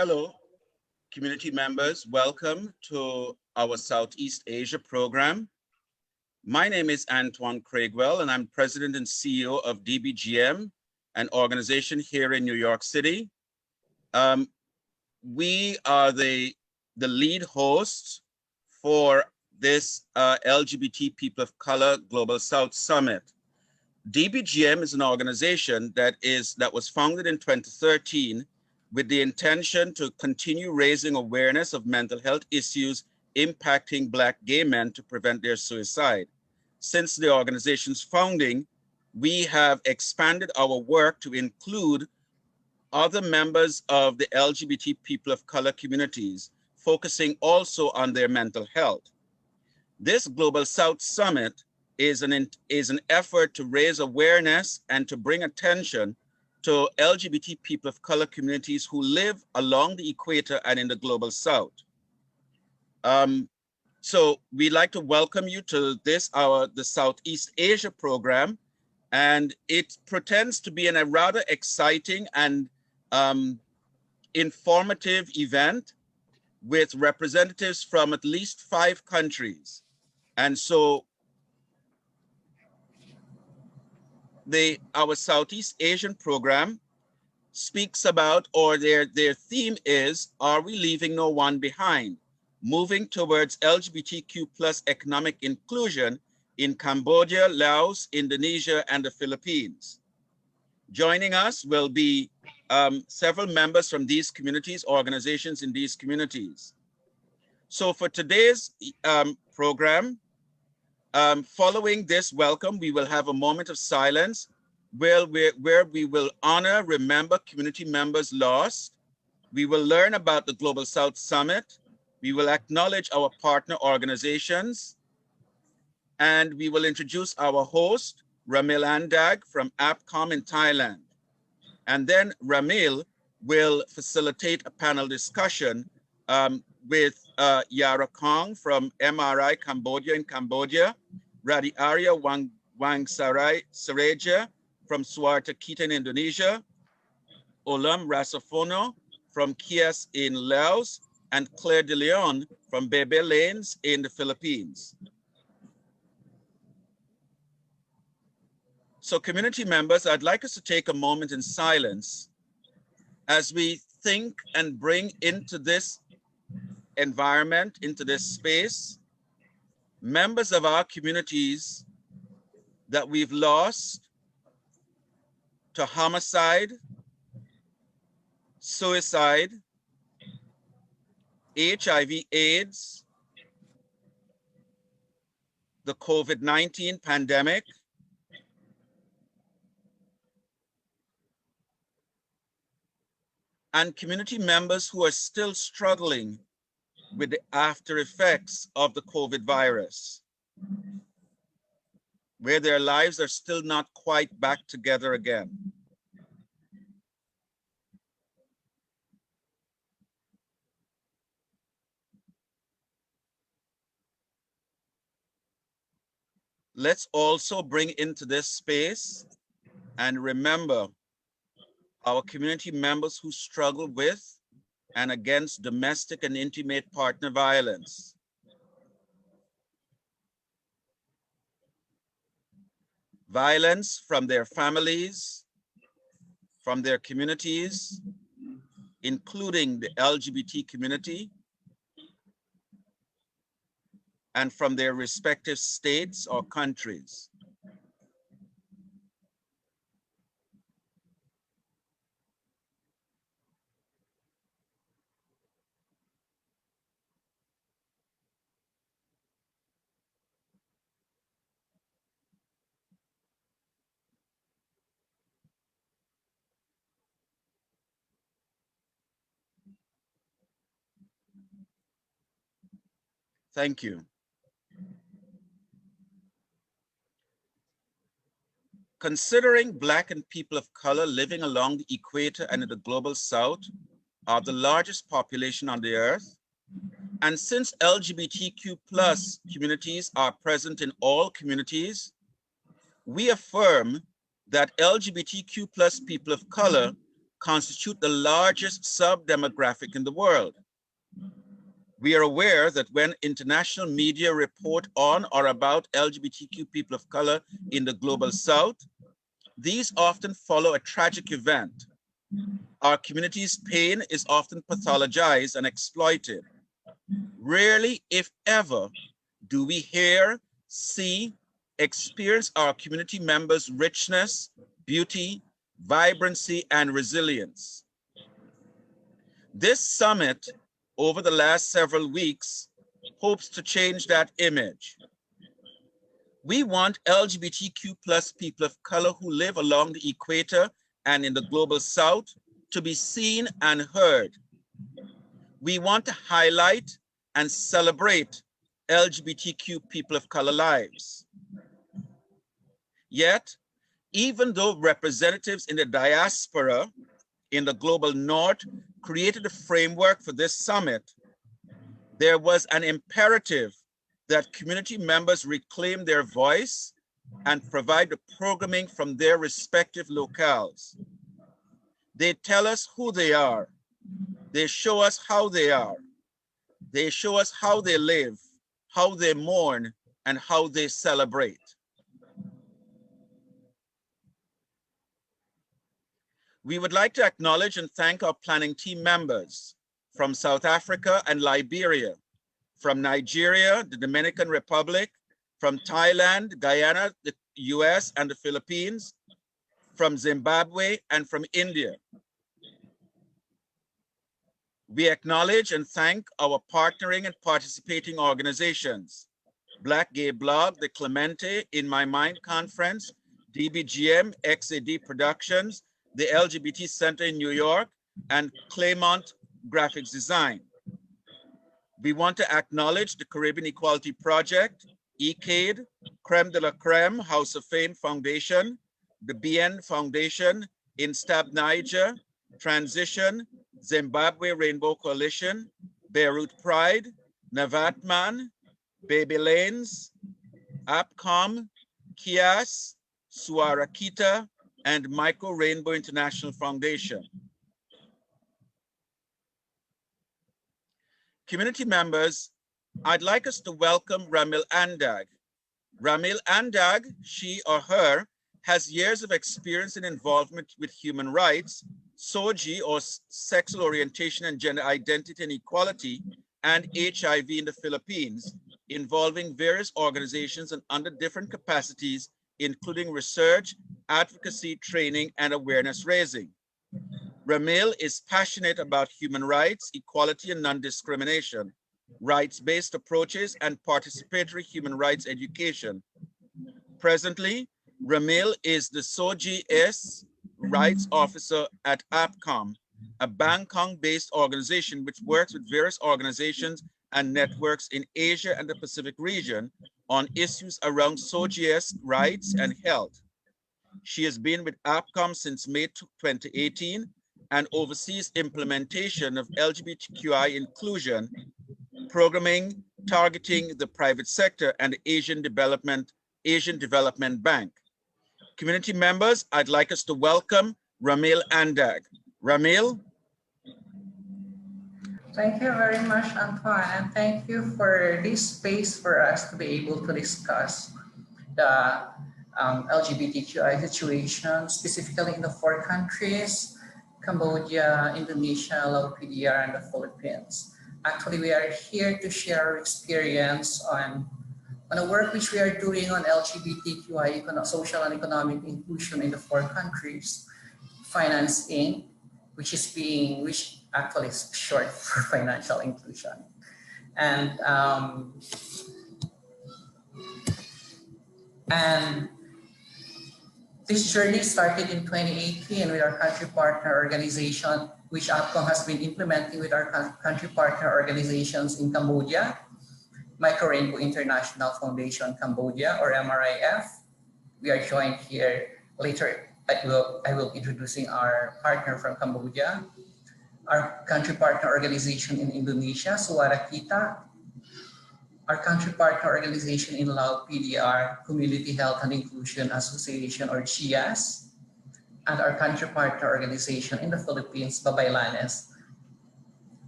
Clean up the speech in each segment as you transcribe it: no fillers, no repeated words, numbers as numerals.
Hello, community members. Welcome to our Southeast Asia program. My name is Antoine Craigwell, and I'm president and CEO of DBGM, an organization here in New York City. We are the lead hosts for this LGBT People of Color Global South Summit. DBGM is an organization that was founded in 2013 with the intention to continue raising awareness of mental health issues impacting Black gay men to prevent their suicide. Since the organization's founding, we have expanded our work to include other members of the LGBT people of color communities, focusing also on their mental health. This Global South Summit is an effort to raise awareness and to bring attention to LGBT people of color communities who live along the equator and in the Global South. So we'd like to welcome you to the Southeast Asia program, and it pretends to be a rather exciting and informative event with representatives from at least 5 countries. And so our Southeast Asian program speaks about, or their theme is, are we leaving no one behind? Moving towards LGBTQ plus economic inclusion in Cambodia, Laos, Indonesia, and the Philippines. Joining us will be several members from these communities, organizations in these communities. So for today's program, following this welcome, we will have a moment of silence where we will honor, remember community members lost. We will learn about the Global South Summit. We will acknowledge our partner organizations, and we will introduce our host, Ramil Andag from APCOM in Thailand. And then Ramil will facilitate a panel discussion with Yara Kong from MRI Cambodia in Cambodia, Radi Arya Wang Sareja from Suarta Kita in Indonesia, Olam Rasafono from Kias in Laos, and Claire de Leon from Bebe Lanes in the Philippines. So community members, I'd like us to take a moment in silence as we think and bring into this environment, into this space, members of our communities that we've lost to homicide, suicide, HIV/AIDS, the COVID-19 pandemic, and community members who are still struggling with the after effects of the COVID virus, where their lives are still not quite back together again. Let's also bring into this space and remember our community members who struggle with and against domestic and intimate partner violence. Violence from their families, from their communities, including the LGBT community, and from their respective states or countries. Thank you. Considering Black and people of color living along the equator and in the Global South are the largest population on the earth, and since LGBTQ plus communities are present in all communities, we affirm that LGBTQ plus people of color constitute the largest sub-demographic in the world. We are aware that when international media report on or about LGBTQ people of color in the global South, these often follow a tragic event. Our community's pain is often pathologized and exploited. Rarely, if ever, do we hear, see, experience our community members' richness, beauty, vibrancy, and resilience. This summit over the last several weeks hopes to change that image. We want LGBTQ plus people of color who live along the equator and in the global South to be seen and heard. We want to highlight and celebrate LGBTQ people of color lives. Yet, even though representatives in the diaspora in the global North created a framework for this summit, there was an imperative that community members reclaim their voice and provide the programming from their respective locales. They tell us who they are. They show us how they are. They show us how they live, how they mourn, and how they celebrate. We would like to acknowledge and thank our planning team members from South Africa and Liberia, from Nigeria, the Dominican Republic, from Thailand, Guyana, the US, and the Philippines, from Zimbabwe, and from India. We acknowledge and thank our partnering and participating organizations, Black Gay Blog, the Clemente, In My Mind Conference, DBGM, XAD Productions, the LGBT Center in New York, and Claymont Graphics Design. We want to acknowledge the Caribbean Equality Project, ECADE, Creme de la Creme, House of Fame Foundation, the BN Foundation, Instab Niger, Transition, Zimbabwe Rainbow Coalition, Beirut Pride, Navatman, Baby Lanes, APCOM, Kias, Suarakita, and Micro Rainbow International Foundation. Community members, I'd like us to welcome Ramil Andag. Ramil Andag, she or her, has years of experience and involvement with human rights, SOGI or sexual orientation and gender identity and equality, and HIV in the Philippines, involving various organizations and under different capacities, including research, advocacy, training, and awareness raising. Ramil is passionate about human rights, equality, and non-discrimination, rights-based approaches, and participatory human rights education. Presently, Ramil is the SOGI Rights Officer at APCOM, a Bangkok-based organization which works with various organizations and networks in Asia and the Pacific region on issues around SOGI rights and health. She has been with APCOM since May 2018 and oversees implementation of LGBTQI inclusion, programming, targeting the private sector and the Asian Development Bank. Community members, I'd like us to welcome Ramil Andag. Ramil. Thank you very much, Antoine, and thank you for this space for us to be able to discuss the LGBTQI situation, specifically in the 4 countries, Cambodia, Indonesia, Laos, PDR, and the Philippines. Actually, we are here to share our experience on the work which we are doing on LGBTQI social and economic inclusion in the 4 countries, Finance Inc., which actually is short for financial inclusion. And this journey started in 2018 with our country partner organization, which APCOM has been implementing with our country partner organizations in Cambodia, Micro Rainbow International Foundation Cambodia, or MRIF. We are joined here later. I will be introducing our partner from Cambodia, our country partner organization in Indonesia, Suara Kita, our country partner organization in Laos, PDR, Community Health and Inclusion Association, or CHIAS, and our country partner organization in the Philippines, Babaylanes.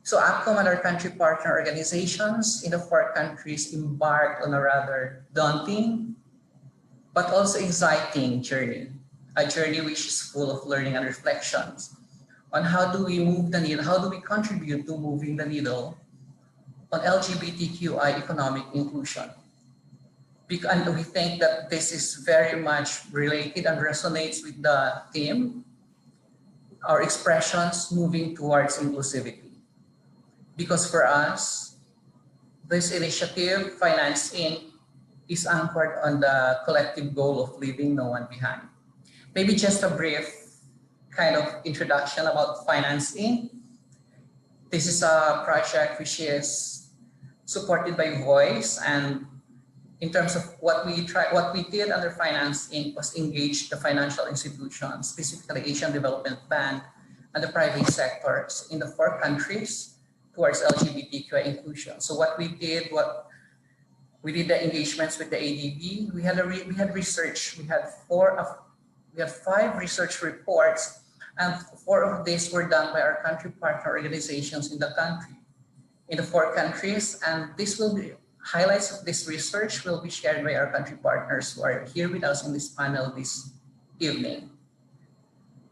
So APCOM and our country partner organizations in the 4 countries embarked on a rather daunting but also exciting journey, a journey which is full of learning and reflections on how do we move the needle, how do we contribute to moving the needle on LGBTQI economic inclusion. And we think that this is very much related and resonates with the theme, our expressions moving towards inclusivity. Because for us, this initiative, Finance Inc., is anchored on the collective goal of leaving no one behind. Maybe just a brief kind of introduction about Finance Inc. This is a project which is supported by Voice, and in terms of what we did under Finance Inc. was engage the financial institutions, specifically Asian Development Bank and the private sectors in the 4 countries towards LGBTQI inclusion. So what we did the engagements with the ADB. We had research. We had 5 research reports, and 4 of these were done by our country partner organizations in the 4 countries. And this will be highlights of this research will be shared by our country partners who are here with us in this panel this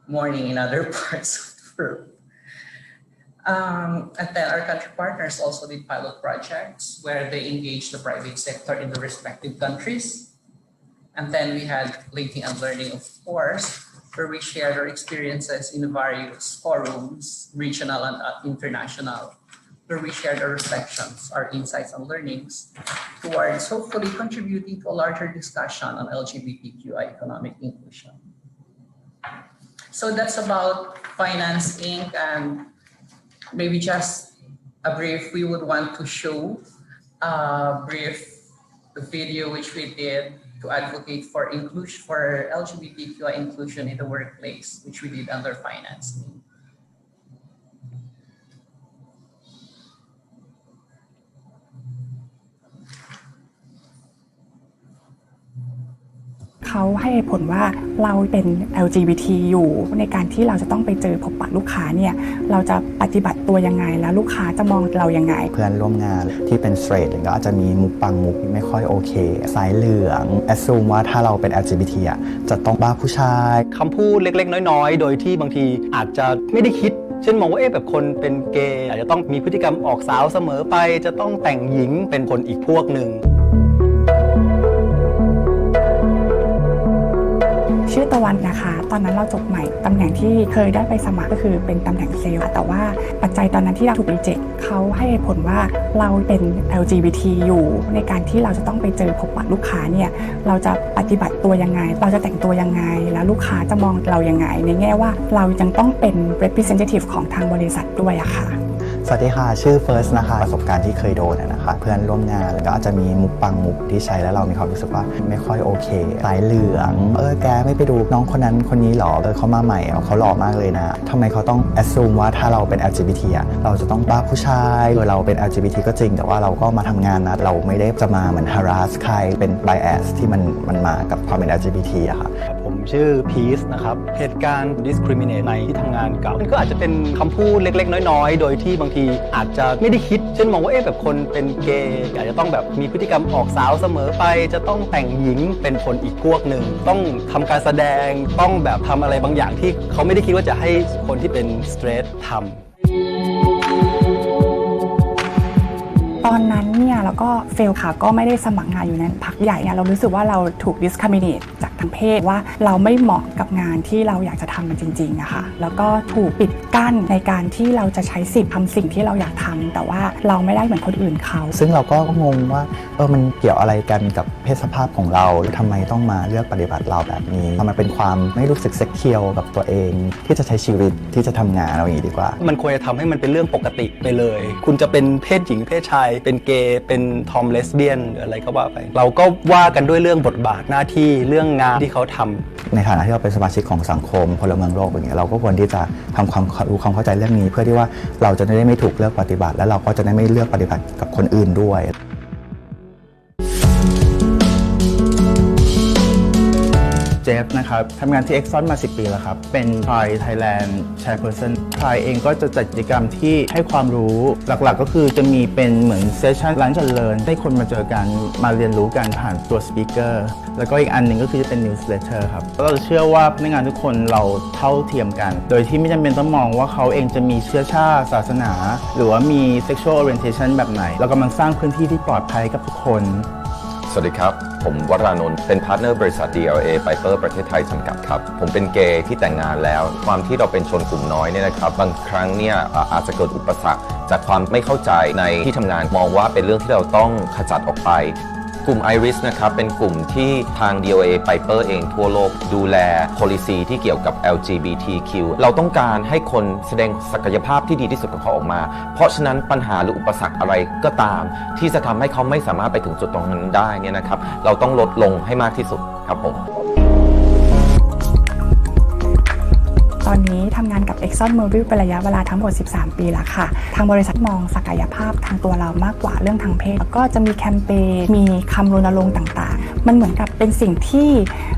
morning in other parts of the world. And then our country partners also did pilot projects where they engaged the private sector in the respective countries. And then we had linking and learning, of course, where we shared our experiences in various forums, regional and international, where we shared our reflections, our insights and learnings towards hopefully contributing to a larger discussion on LGBTQI economic inclusion. So that's about Finance Inc. And maybe just a brief, we would want to show a brief video which we did to advocate for inclusion, for LGBTQI inclusion in the workplace, which we did under Finance Inc. เขาให้เหตุผลว่าเราเป็น LGBT อยู่ในการที่เราจะต้องไปเจอพบปะลูกค้าเนี่ยเราจะปฏิบัติตัวยังไงแล้วลูกค้าจะมองเรายังไงเพื่อนร่วมงานที่เป็นสเตรทก็อาจจะมีมุกบางมุกไม่ค่อยโอเคสายเหลืองแอสซูมว่าถ้าเราเป็น LGBT อ่ะจะต้องบ้าผู้ชายคำพูดเล็กๆน้อยๆโดยที่บางทีอาจจะไม่ได้คิดเช่นมองว่าแบบคนเป็นเกย์อาจจะต้องมีพฤติกรรมออกสาวเสมอไปจะต้องแต่งหญิงเป็นคนอีกพวกหนึ่งชื่อตะวันนะคะตอนนั้นเราจบใหม่ตำแหน่งที่เคยได้ไปสมัครก็คือเป็นตำแหน่งเซลล์แต่ว่าปัจจัยตอนนั้นที่เราถูกรีเจ็คเขาให้เหตุผลว่าเราเป็น LGBT อยู่ในการที่เราจะต้องไปเจอพบปะลูกค้าเนี่ยเราจะปฏิบัติตัวยังไงเราจะแต่งตัวยังไงแล้วลูกค้าจะมองเรายังไงในแง่ว่าเรายังต้องเป็น representative ของทางบริษัทด้วยอะค่ะสวัสดีค่ะชื่อเฟิร์สนะคะประสบการณ์ที่เคยโดนนะคะเพื่อนร่วมงานก็อาจจะมีมุกบางมุกที่ใช้แล้วเรามีความรู้สึกว่าไม่ค่อยโอเคสายเหลืองแกไม่ไปดูน้องคนนั้นคนนี้หรอเขามาใหม่เขาหล่อมากเลยนะทำไมเขาต้องแอสซูมว่าถ้าเราเป็น LGBT อ่ะเราจะต้องบ้าผู้ชายเราเป็น LGBT ก็จริงแต่ว่าเราก็มาทำงานนะเราไม่ได้จะมาเหมือน harass ใครเป็น bias ที่มันมากับความเป็น LGBT อะค่ะผมชื่อพีซนะครับเหตุการณ์ discriminate ในที่ทำงานเก่ามันก็อาจจะเป็นคำพูดเล็กๆน้อยๆโดยที่บางทีอาจจะไม่ได้คิดเช่นมองว่าแบบคนเป็นเกย์อาจจะต้องแบบมีพฤติกรรมออกสาวเสมอไปจะต้องแต่งหญิงเป็นคนอีกพวกหนึ่งต้องทำการแสดงต้องแบบทำอะไรบางอย่างที่เขาไม่ได้คิดว่าจะให้คนที่เป็นสเตรททำตอนนั้นเนี่ยแล้วก็เฟลค่ะก็ไม่ได้สมัครงานอยู่ในพักใหญ่เนี่ยเรารู้สึกว่าเราถูก discriminate จากทางเพศว่าเราไม่เหมาะกับงานที่เราอยากจะทำมันจริงๆอะค่ะแล้วก็ถูกปิดกั้นในการที่เราจะใช้สิทธิ์ทำสิ่งที่เราอยากทำแต่ว่าเราไม่ได้เหมือนคนอื่นเขาซึ่งเราก็งงว่ามันเกี่ยวอะไรกันกับเพศสภาพของเราทำไมต้องมาเลือกปฏิบัติเราแบบนี้มันเป็นความไม่รู้สึกเซ็กเคียวกับตัวเองที่จะใช้ชีวิตที่จะทำงานเอาอย่างนี้ดีกว่ามันควรจะทำให้มันเป็นเรื่องปกติไปเลยคุณจะเป็นเพศหญิงเพศชายเป็นเกย์เป็นทอมเลสเบี้ยนหรืออะไรก็ว่าไปเราก็ว่ากันด้วยเรื่องบทบาทหน้าที่เรื่องงานที่เขาทำในฐานะที่เราเป็นสมาชิกของสังคมพลเมืองโลกอย่างเงี้ยเราก็ควรที่จะทำความรู้ความเข้าใจเรื่องนี้เพื่อที่ว่าเราจะได้ไม่ถูกเลือกปฏิบัติและเราก็จะได้ไม่เลือกปฏิบัติกับคนอื่นด้วย เจฟนะครับทำงานที่ Exxon มา 10 ปีแล้วครับ เป็น Pride Thailand Chairperson Pride เองก็จะจัดกิจกรรมที่ให้ความรู้หลักๆก็คือจะมีเป็นเหมือนเซสชั่นร้านจัดเลินให้คนมาเจอกันมาเรียนรู้กันผ่านตัวสปีกเกอร์แล้วก็อีกอันหนึ่งก็คือจะเป็น newsletter ครับเราเชื่อว่าพนักงานทุกคนเราเท่าเทียมกันโดยที่ไม่จำเป็นต้องมองว่าเขาเองจะมีเชื้อชาติศาสนาหรือว่ามี sexual orientation แบบไหนเรากำลังสร้างพื้นที่ที่ปลอดภัยกับทุกคนสวัสดีครับผมวรานนท์เป็นพาร์ทเนอร์บริษัท DLA Piper ประเทศไทยจำกัดครับผมเป็นเกย์ที่แต่งงานแล้วความที่เราเป็นชนกลุ่มน้อยเนี่ยนะครับบางครั้งเนี่ยอาจจะเกิดอุปสรรคจากความไม่เข้าใจในที่ทำงานมองว่าเป็นเรื่องที่เราต้องขจัดออกไปกลุ่ม Iris นะครับเป็นกลุ่มที่ทาง DLA Piper เองทั่วโลกดูแล policy ที่เกี่ยวกับ LGBTQ เราต้องการให้คนแสดงศักยภาพที่ดีที่สุดของเขาออกมาเพราะฉะนั้นปัญหาหรืออุปสรรคอะไรก็ตามที่จะทำให้เขาไม่สามารถไปถึงจุดตรงนั้นได้เนี่ยนะครับเราต้องลดลงให้มากที่สุดครับผมตอนนี้ทำงานกับ Exxon Mobil เป็นระยะเวลาทั้งหมด 13 ปีแล้วค่ะทางบริษัทมองศักยภาพทางตัวเรามากกว่าเรื่องทางเพศแล้วก็จะมีแคมเปญมีคำรณรงค์ต่างๆมันเหมือนกับเป็นสิ่งที่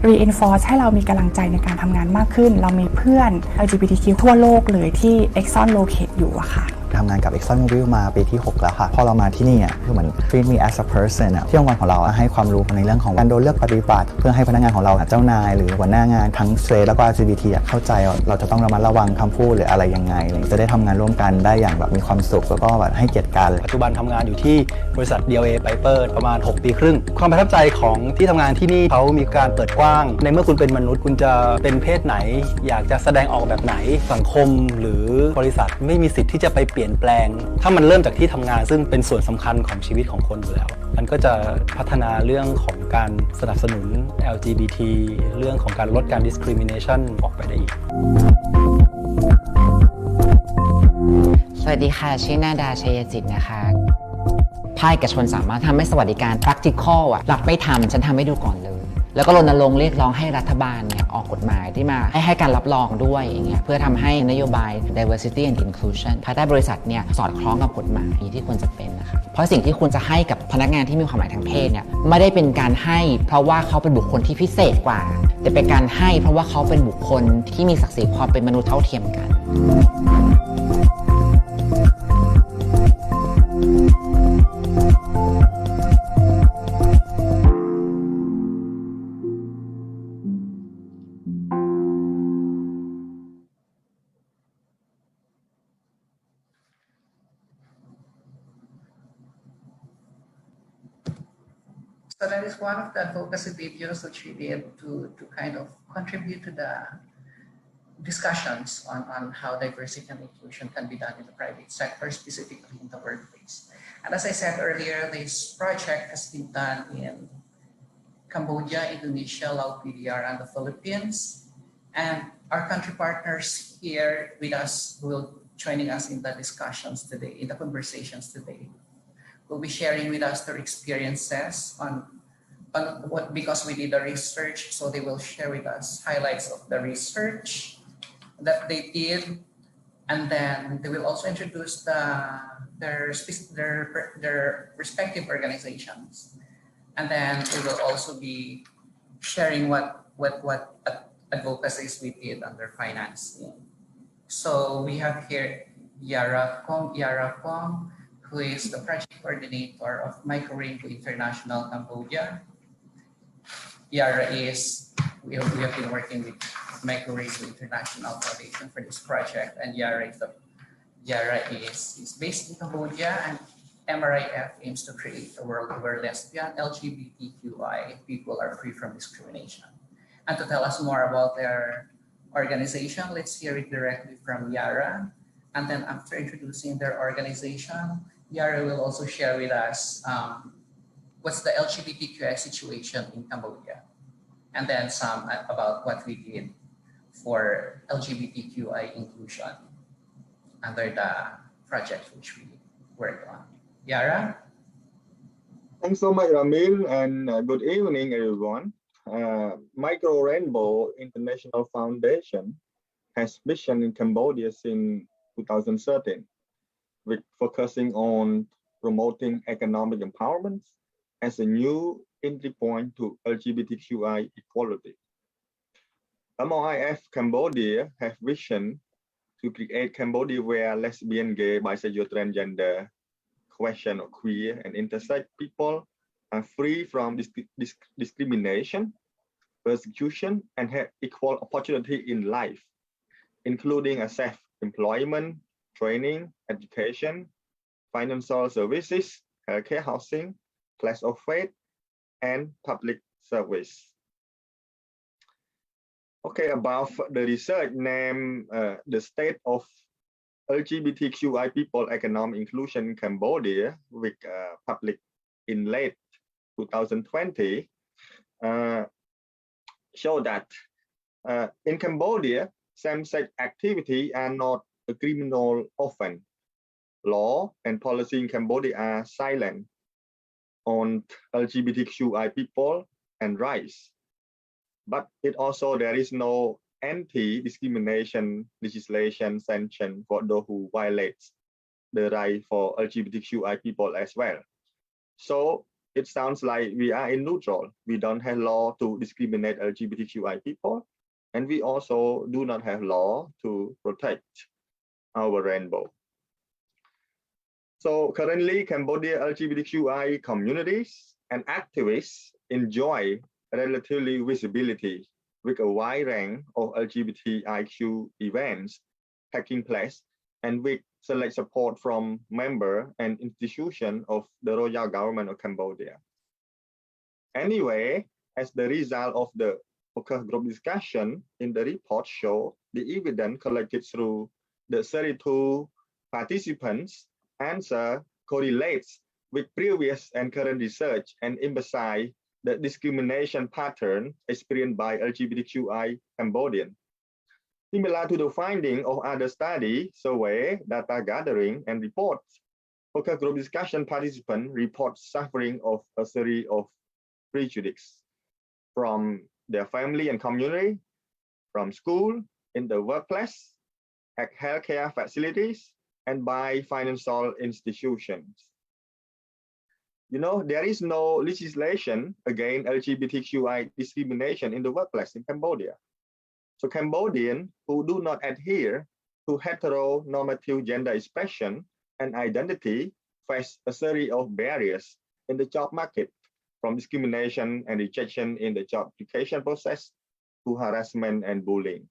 reinforce ให้เรามีกำลังใจในการทำงานมากขึ้นเรามีเพื่อน LGBTQ ทั่วโลกเลยที่ Exxon locate อยู่อะค่ะทำงานกับ Exxon Mobil มาปีที่ 6 แล้วค่ะพอเรามาที่นี่คือเหมือน treat me as a person ที่องค์กรของเราให้ความรู้ในเรื่องของการโดนเลือกปฏิบัติเพื่อให้พนักงานของเราเจ้านายหรือหัวหน้างานทั้ง straight แล้วก็ LGBT เข้าใจว่าเราจะต้องระมัดระวังคำพูดหรืออะไรยังไงจะได้ทำงานร่วมกันได้อย่างแบบมีความสุขแล้วก็แบบให้เกียรติกันปัจจุบันทำงานอยู่ที่บริษัท DLA Piper ประมาณ 6 ปีครึ่งความประทับใจของที่ทำงานที่นี่เขามีการเปิดกว้างในเมื่อคุณเป็นมนุษย์คุณจะเป็นเพศไหนอยากจะแสดงออกแบบไหนสังคมหรือบริษัทไม่มีสิทธิ์ที่จะไปเปลี่ยนแปลงถ้ามันเริ่มจากที่ทำงานซึ่งเป็นส่วนสำคัญของชีวิตของคนอยู่แล้วมันก็จะพัฒนาเรื่องของการสนับสนุน LGBT เรื่องของการลดการ discrimination ออกไปได้อีกสวัสดีค่ะชื่อนาดาชัยจิตนะคะภาคเอกชนสามารถทำให้สวัสดิการ practical รับไม่ทำฉันทำให้ดูก่อนเลยแล้วก็รณรงค์เรียกร้องให้รัฐบาลเนี่ยออกกฎหมายที่มาให้การรับรองด้วยอย่างเงี้ยเพื่อทำให้นโยบาย diversity and inclusion ภายใต้บริษัทเนี่ยสอดคล้องกับกฎหมายที่ควรจะเป็นนะคะเพราะสิ่งที่คุณจะให้กับพนักงานที่มีความหมายทางเพศเนี่ยไม่ได้เป็นการให้เพราะว่าเขาเป็นบุคคลที่พิเศษกว่าแต่เป็นการให้เพราะว่าเขาเป็นบุคคลที่มีศักดิ์ศรีความเป็นมนุษย์เท่าเทียมกันSo that is one of the advocacy videos which we did to kind of contribute to the discussions on how diversity and inclusion can be done in the private sector, specifically in the workplace. And as I said earlier, this project has been done in Cambodia, Indonesia, Laos, PDR, and the Philippines. And our country partners here with us will joining us in the discussions today, in the conversations today. Will be sharing with us their experiences on what, because we did the research, so they will share with us highlights of the research that they did, and then they will also introduce their respective organizations, and then we will also be sharing what advocacies we did under financing. So we have here Yara Kong, who is the project coordinator of Microrainbow International Cambodia. Yara is, we have been working with Microrainbow International Foundation for this project, and Yara is based in Cambodia, and MRIF aims to create a world where lesbian, LGBTQI people are free from discrimination. And to tell us more about their organization, let's hear it directly from Yara. And then after introducing their organization, Yara will also share with us what's the LGBTQI situation in Cambodia, and then some about what we did for LGBTQI inclusion under the project which we worked on. Yara? Thanks so much, Ramil, and good evening, everyone. Microrainbow International Foundation has mission in Cambodia since 2013, with focusing on promoting economic empowerment as a new entry point to LGBTQI equality. MOIF Cambodia have vision to create Cambodia where lesbian, gay, bisexual, transgender, question or queer and intersex people are free from discrimination, persecution, and have equal opportunity in life, including access employment, training, education, financial services, healthcare, housing, class of faith, and public service. Okay, about the research named the state of LGBTQI people economic inclusion in Cambodia, which published in late 2020, show that in Cambodia, same-sex activity are not a criminal offense. Law and policy in Cambodia are silent on LGBTQI people and rights. But it also, there is no anti-discrimination legislation sanction for those who violate the right for LGBTQI people as well. So it sounds like we are in neutral. We don't have law to discriminate LGBTQI people, and we also do not have law to protect our rainbow. So currently, Cambodia LGBTQI communities and activists enjoy relatively visibility with a wide range of LGBTIQ events taking place and with select support from members and institutions of the royal government of Cambodia. Anyway, as the result of the focus group discussion in the report show, the evidence collected through the 32 participants' answer correlates with previous and current research and emphasize the discrimination pattern experienced by LGBTQI Cambodians. Similar to the finding of other studies, survey, data gathering, and reports, focus group discussion participants report suffering of a series of prejudice from their family and community, from school, in the workplace, at healthcare facilities, and by financial institutions. You know, there is no legislation against LGBTQI discrimination in the workplace in Cambodia. So Cambodians who do not adhere to heteronormative gender expression and identity face a series of barriers in the job market, from discrimination and rejection in the job application process to harassment and bullying.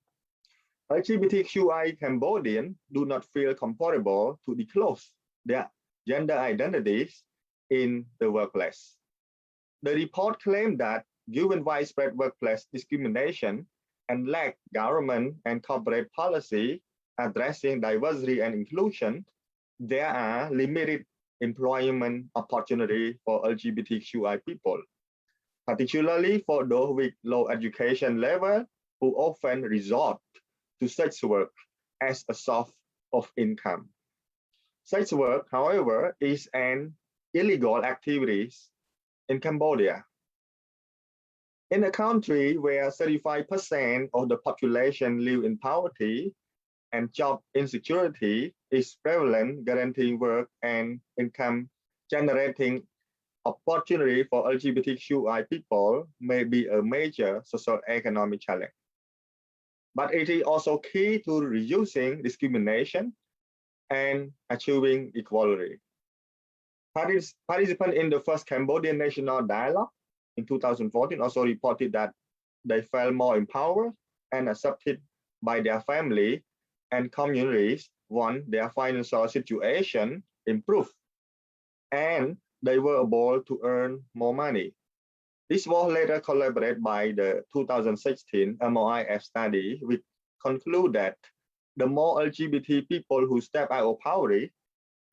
LGBTQI Cambodians do not feel comfortable to disclose their gender identities in the workplace. The report claimed that given widespread workplace discrimination and lack government and corporate policy addressing diversity and inclusion, there are limited employment opportunity for LGBTQI people, particularly for those with low education level who often resort to sex work as a source of income. Sex work, however, is an illegal activity in Cambodia. In a country where 35% of the population live in poverty and job insecurity is prevalent, guaranteeing work and income generating opportunity for LGBTQI people may be a major socio-economic challenge. But it is also key to reducing discrimination and achieving equality. Participants in the first Cambodian National Dialogue in 2014 also reported that they felt more empowered and accepted by their family and communities once their financial situation improved and they were able to earn more money. This was later collaborated by the 2016 MOIF study, which concluded that the more LGBT people who step out of poverty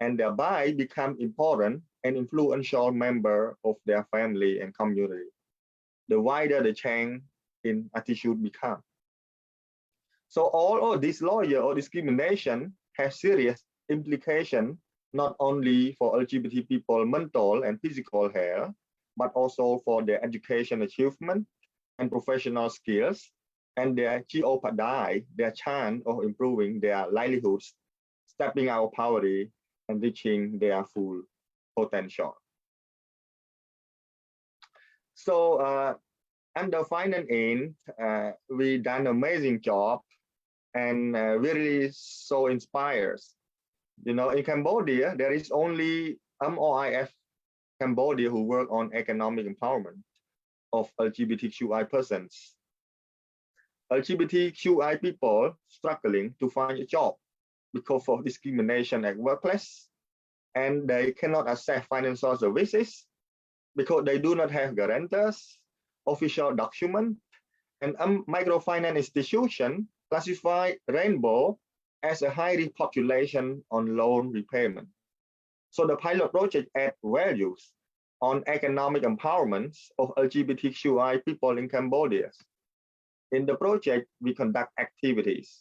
and thereby become important and influential member of their family and community, the wider the change in attitude become. So all of this lawyer or discrimination has serious implications not only for LGBT people mental and physical health, but also for their education achievement and professional skills, and their jeopardize their chance of improving their livelihoods, stepping out of poverty, and reaching their full potential. So Under finance end, we done an amazing job and really so inspired. You know, in Cambodia, there is only MOIF Cambodia who work on economic empowerment of LGBTQI persons. LGBTQI people struggling to find a job because of discrimination at workplace, and they cannot access financial services because they do not have guarantors, official document, and microfinance institution classify Rainbow as a high risk population on loan repayment. So the pilot project add values on economic empowerment of LGBTQI people in Cambodia. In the project, we conduct activities.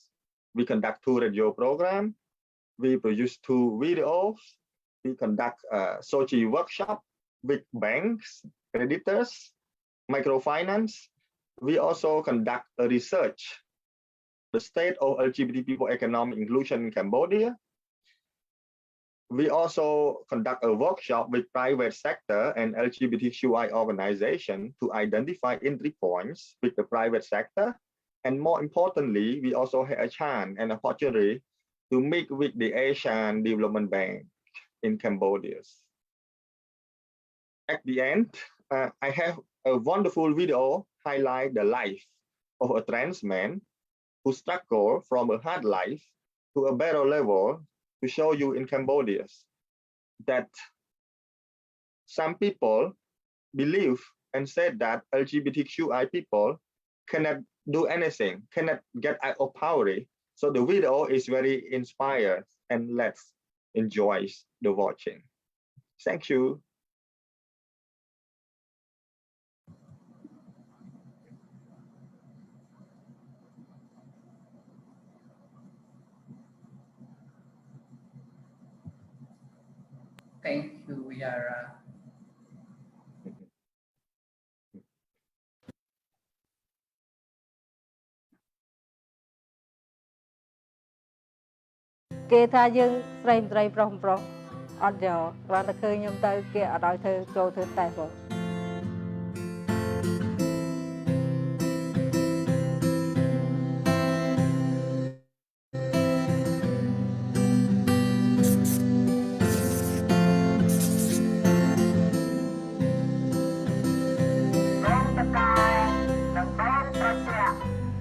We conduct 2 radio programs. We produce 2 videos. We conduct a social workshop with banks, creditors, microfinance. We also conduct a research, the state of LGBT people economic inclusion in Cambodia. We also conduct a workshop with private sector and LGBTQI organization to identify entry points with the private sector. And more importantly, we also had a chance and opportunity to meet with the Asian Development Bank in Cambodia. At the end, I have a wonderful video highlight the life of a trans man who struggled from a hard life to a better level to show you in Cambodia that some people believe and said that LGBTQI people cannot do anything, cannot get out of poverty. So the video is very inspired, and let's enjoy the watching. Thank you. Thank you, Yara. Kê tha dương srei srei prong prong ọt giờ và nó khơi nhom tới kia ở đói thơ châu thơ tài vô.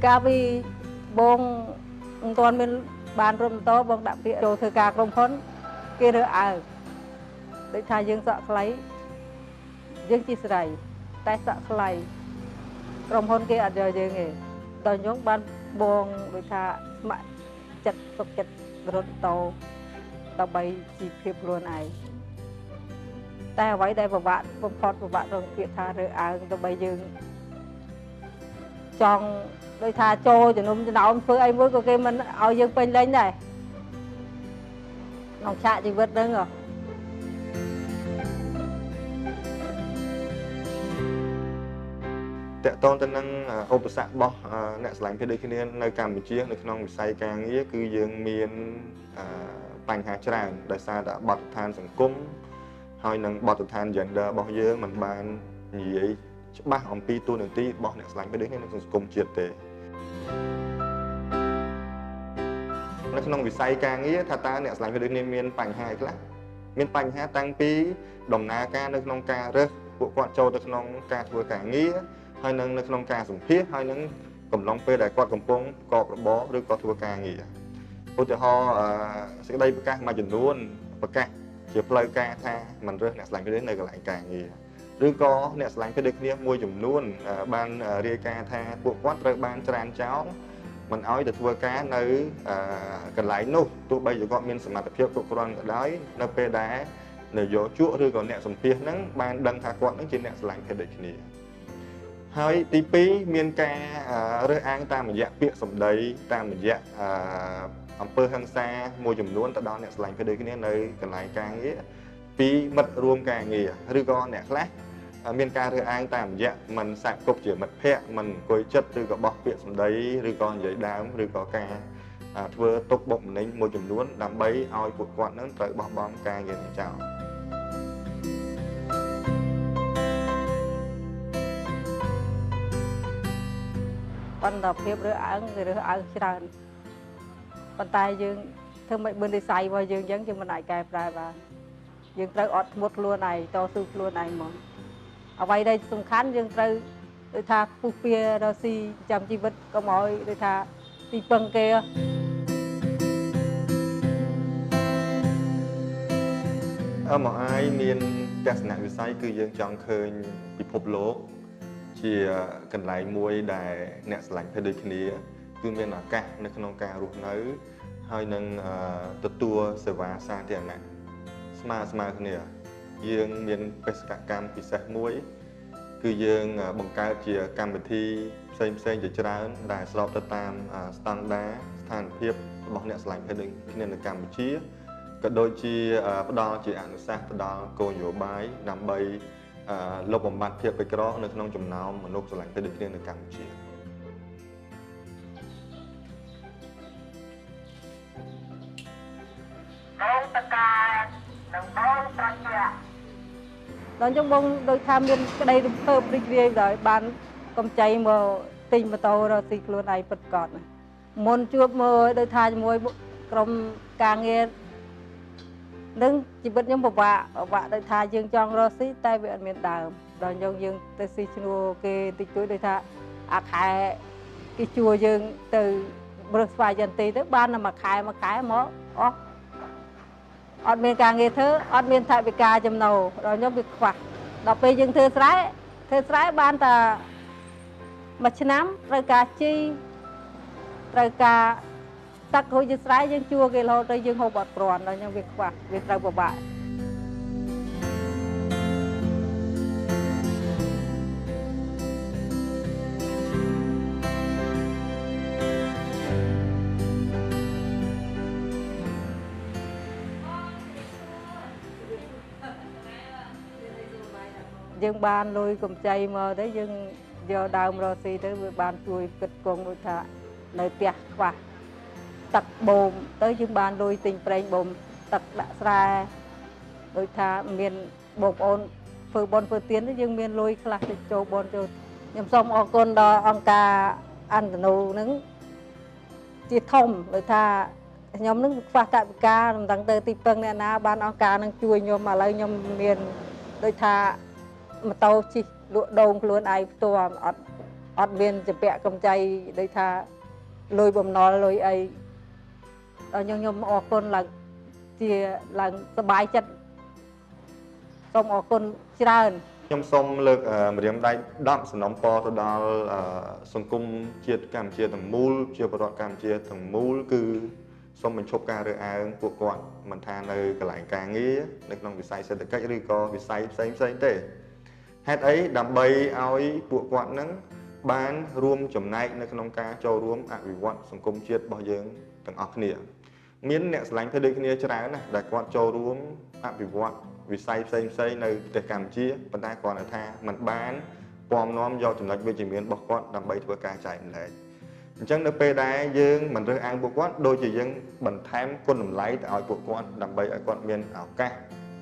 Cà vì bông toàn mình ban rôm to bông đặc biệt châu thơ cà rôm phấn kia rửa ảo để thay dương sợ lấy dương chi srei tay sợ lấy rôm phấn kia ở giờ dương nghề đòi nhóm ban bông để thay mạ chặt sọc chặt rôm to tao bay chi phiệp luôn ai tayไว้ได้ประวัติบำพอดประวัติโรงเรียนท่าเรืออ่างตะใบยืนจองโดยท่าโจจะนุ่มจะหนาวเพื่อไอ้มือก็เกมันเอายืนเป็นเล่นได้น้องชาจีวิตนึงเหรอតើតើទៅនឹងឧបសគ្គរបស់អ្នកឆ្លងភេទដូចគ្នានៅកម្ពុជានៅក្នុងវិស័យការងារគឺយើងមានបញ្ហាច្រើនដោយសារតែបទដ្ឋានសង្គមហើយនឹងបទដ្ឋាន gender របស់យើងមិនបាននិយាយច្បាស់អំពីតួនាទីរបស់អ្នកឆ្លងភេទដូចគ្នានៅក្នុងសង្គមជាតិទេនៅក្នុងវិស័យការងារថាតើអ្នកឆ្លងភេទដូចគ្នាមានបញ្ហាខ្លះមានបញ្ហាតាំងពីដំណើរការនៅក្នុងការរើសពួកគាត់ចូលទៅក្នុងការធ្វើការងារហើយនឹងនៅក្នុងការសម្ភាសហើយនឹងកំឡុងពេលដែលគាត់កំពុងប្រកបរបរឬក៏ធ្វើការងារឧទាហរណ៍សេចក្តីប្រកាសមួយចំនួនប្រកាសជាផ្លូវការថាមិនរើសអ្នកឆ្លងភេទនៅកន្លែងការងារឬក៏អ្នកឆ្លងភេទដូចគ្នាមួយចំនួនបានរាយការណ៍ថាពួកគាត់ត្រូវបានច្រានចោលមិនឲ្យទៅធ្វើការនៅកន្លែងនោះទោះបីជាគាត់មានសមត្ថភាពគ្រប់គ្រាន់ក៏ដោយនៅពេលដែលនយោជកឬក៏អ្នកសម្ភាសហ្នឹងបានដឹងថាគាត់នឹងជាអ្នកឆ្លងភេទដូចគ្នាហើយទី2មានការរើសអើងតាមរយៈពាក្យសម្ដីតាមរយៈអំពើហិង្សាមួយចំនួនទៅដល់អ្នកឆ្លងភេទដូចគ្នានៅកន្លែងការងារពីមិត្តរួមការងារឬក៏អ្នកខ្លះមានការរើសអើងតាមរយៈមិនសាកគប់ជាមិត្តភ័ក្តិមិនអង្គុយចិត្តឬក៏បោះពាក្យសម្ដីឬក៏និយាយដើមឬក៏ការធ្វើទុកបុកម្នេញមួយចំនួនដើម្បីឲ្យពួកគាត់នឹងត្រូវបោះបង់ការងារនេះចោល ប៉ុន្តែភាពរើសអើងគឺរើសអើងច្រើនប៉ុន្តែយើងធ្វើមិនបិណ្ឌនិស័យរបស់យើងអញ្ចឹងយើងមិនអាចកែប្រែបានយើងត្រូវអត់ធ្មត់ខ្លួនឯងតស៊ូខ្លួនឯងមកអ្វីដែលសំខាន់យើងត្រូវដូចថាពុះពៀរកស៊ីចាំជីវិតកុំឲ្យដូចថាទីពឹងគេមកអាយមានទស្សនវិស័យគឺយើងចង់ឃើញពិភពលោកជាកន្លែងមួយដែលអ្នកស្រឡាញ់ភេទដូចគ្នាគឺមានឱកាសនៅក្នុងការរស់នៅហើយនឹងទទួលសេវាសាធារណៈស្មើគ្នាយើងមានបេសកកម្មពិសេសមួយគឺយើងបង្កើតជាកម្មវិធីផ្សេងជាច្រើនដែលស្របទៅតាមស្តង់ដារស្ថានភាពរបស់អ្នកស្រឡាញ់ភេទដូចគ្នានៅកម្ពុជាក៏ដូចជាផ្ដល់ជាអនុសាសន៍ផ្ដល់គោលនយោបាយដើម្បីលុបបំបាត់ភាពក្រីក្រនៅក្នុងចំណោមមនុស្សស្រឡាញ់ភេទដូចគ្នានៅកម្ពុជាបងតកានិងបងត្រជាដល់ចឹងបងដូចថាមានក្តីរំភើបរីករាយដោយបានកម្ចីមកទិញម៉ូតូរកស៊ីខ្លួនឯងពិតប្រាកដមុនជួបមើលដូចថាជាមួយក្រុមការងារនឹងជីវិតខ្ញុំពិបាកដូចថាយើងចង់រកស៊ីតែវាអត់មានដើមដល់យើងទៅស៊ីឈ្នួលគេតិចតួចដូចថាអាខែគេជួយើងទៅរើសស្វាយចន្ទីទៅបានតែមួយខែមកអត់មានការងារធ្វើអត់មានថវិកាចំណូលដល់ខ្ញុំវាខ្វះដល់ពេលយើងធ្វើស្រែបានតែមួយឆ្នាំត្រូវការជីត្រូវការទឹករួចជាស្រែយើងជួគេរហូតទៅយើងហូបអត់គ្រាន់ដល់ខ្ញុំវាខ្វះវាត្រូវពិបាកយើងបានលុយកម្ចីមកទៅយើងយកដើមរកស៊ីទៅវាបានជួយគិតគង់ដូចថានៅផ្ទះខ្វះទឹកបូមទៅយើងបានលុយទិញប្រេងបូមទឹកដាក់ស្រែដូចថាមានបងប្អូនធ្វើបន់ធ្វើទៀនយើងមានលុយខ្លះទៅចូលបន់ចូលខ្ញុំសូមអរគុណដល់អង្គការអន្តនូនឹងជាធំដូចថាខ្ញុំនឹងខ្វះថវិកាមិនដឹងទៅទីពឹងអ្នកណាបានអង្គការនឹងជួយខ្ញុំឥឡូវខ្ញុំមានដូចថាម៉ូតូជិះលក់ដូងខ្លួនឯងផ្ទាល់អត់មានចម្ពាក់កម្ចីដូចថាលុយបំណុលលុយអីដល់ខ្ញុំអរគុណឡើងសប្បាយចិត្តសូមអរគុណច្រើនខ្ញុំសូមលើកម្រាមដៃ10សំណូមពរទៅដល់សង្គមជាតិកម្ពុជាទាំងមូលជាប្រជាពលរដ្ឋកម្ពុជាទាំងមូលគឺសូមបញ្ឈប់ការរើសអើងពួកគាត់មិនថានៅកន្លែងការងារនៅក្នុងវិស័យសេដ្ឋកិច្ចឬក៏វិស័យផ្សេងទេហេតុអីដើម្បីឲ្យពួកគាត់នឹងបានរួមចំណែកនៅក្នុងការចូលរួមអភិវឌ្ឍសង្គមជាតិរបស់យើងទាំងអស់គ្នាមានអ្នកស្រឡាញ់ភេទដូចគ្នាច្រើនណាស់ដែលគាត់ចូលរួមអភិវឌ្ឍវិស័យផ្សេងនៅប្រទេសកម្ពុជាប៉ុន្តែគាត់នៅថាมันបានពំនាំយកចំណុចវិជ្ជមានរបស់គាត់ដើម្បីធ្វើការចែករំលែកអញ្ចឹងនៅពេលដែលយើងមិនរើសអើងពួកគាត់ដូចជាយើងបន្ថែមគុណតម្លៃទៅឲ្យពួកគាត់ដើម្បីឲ្យគាត់មានឱកាស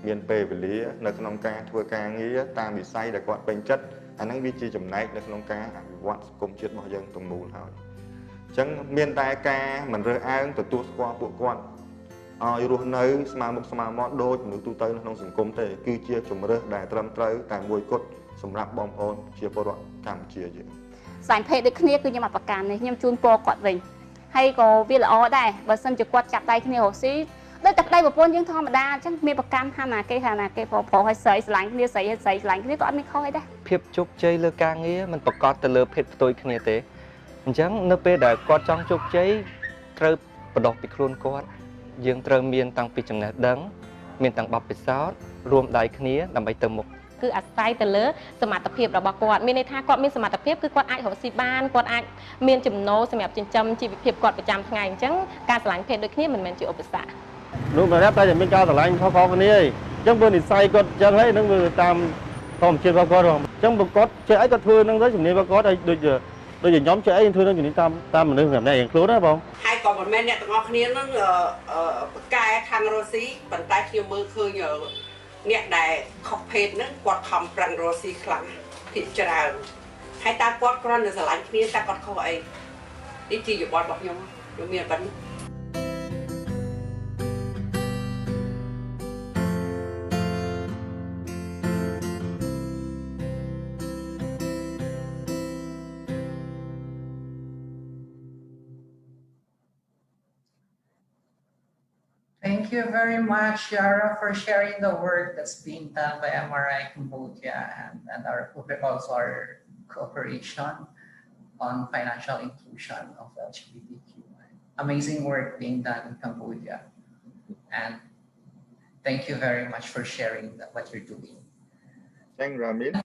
មានពេលវេលានៅក្នុងការធ្វើការងារតាមវិស័យដែលគាត់ពេញចិត្តអាហ្នឹងវាជាចំណែកនៅក្នុងការអភិវឌ្ឍសង្គមជាតិរបស់យើងទាំងមូលហើយអញ្ចឹងមានតែការមិនរើសអើងទទួលស្គាល់ពួកគាត់ឲ្យរស់នៅស្មើមុខស្មើមាត់ដូចមនុស្សទូទៅនៅក្នុងសង្គមទេគឺជាជំរើសដែលត្រឹមត្រូវតែមួយគត់សម្រាប់បងប្អូនជាពលរដ្ឋកម្ពុជាយើងស្វែងភេទដូចគ្នាគឺខ្ញុំអត់ប្រកាន់ទេខ្ញុំជូនពរគាត់វិញហើយក៏វាល្អដែរបើសិនជាគាត់ចាប់ដៃគ្នារកស៊ីដូចតែប្តីប្រពន្ធយើងធម្មតាអញ្ចឹងមានប្រកាន់ថាណាគេប្រុសឲ្យស្រីស្រឡាញ់គ្នាស្រីឲ្យស្រីស្រឡាញ់គ្នាក៏អត់មានខុសអីដែរភាពជោគជ័យលើការងារมันប្រកបទៅលើភេទផ្ទុយគ្នាទេអញ្ចឹងនៅពេលដែលគាត់ចង់ជោគជ័យត្រូវបដោះពីខ្លួនគាត់យើងត្រូវមានតាំងពីចំណេះដឹងមានទាំងបទពិសោធន៍រួមដៃគ្នាដើម្បីទៅមុខគឺអាស្រ័យទៅលើសមត្ថភាពរបស់គាត់មានន័យថាគាត់មានសមត្ថភាពគឺគាត់អាចរកស៊ីបានគាត់អាចមានចំណូលសម្រាប់ចិញ្ចឹមជីវភាពគាត់ប្រចាំថ្ងៃអញ្ចឹងការស្រឡាញ់ភេទដូចគ្នាមិនមែនជាឧបសគ្គនោះប្រហែលតែមានការស្រឡាញ់ខុសៗគ្នាអញ្ចឹងបើនិស័យគាត់អញ្ចឹងហើយនឹងវាតាមធម្មជាតិរបស់គាត់អញ្ចឹងបើគាត់ចេះអីគាត់ធ្វើនឹងទៅជំនាញរបស់គាត់ឲ្យដូចខ្ញុំចេះអីធ្វើនឹងជំនាញតាមមនុស្សម្នាក់យ៉ាងខ្លួនណាបងហើយក៏មិនមែនអ្នកទាំងអស់គ្នានឹងប្រកែខាងរស់ស៊ីប៉ុន្តែខ្ញុំមើលឃើញអ្នកដែលខុសភេទហ្នឹងគាត់ខំប្រឹងរស់ស៊ីខ្លាំងភាគច្រើន ហើយតើគាត់គ្រាន់តែស្រឡាញ់គ្នាតើគាត់ខុសអីនេះជាយោបល់របស់ខ្ញុំមានប៉ុណ្ណឹង Thank you very much, Yara, for sharing the work that's being done by MRI Cambodia and also our cooperation on financial inclusion of LGBTQ. Amazing work being done in Cambodia. And thank you very much for sharing what you're doing. Thank you, Ramin.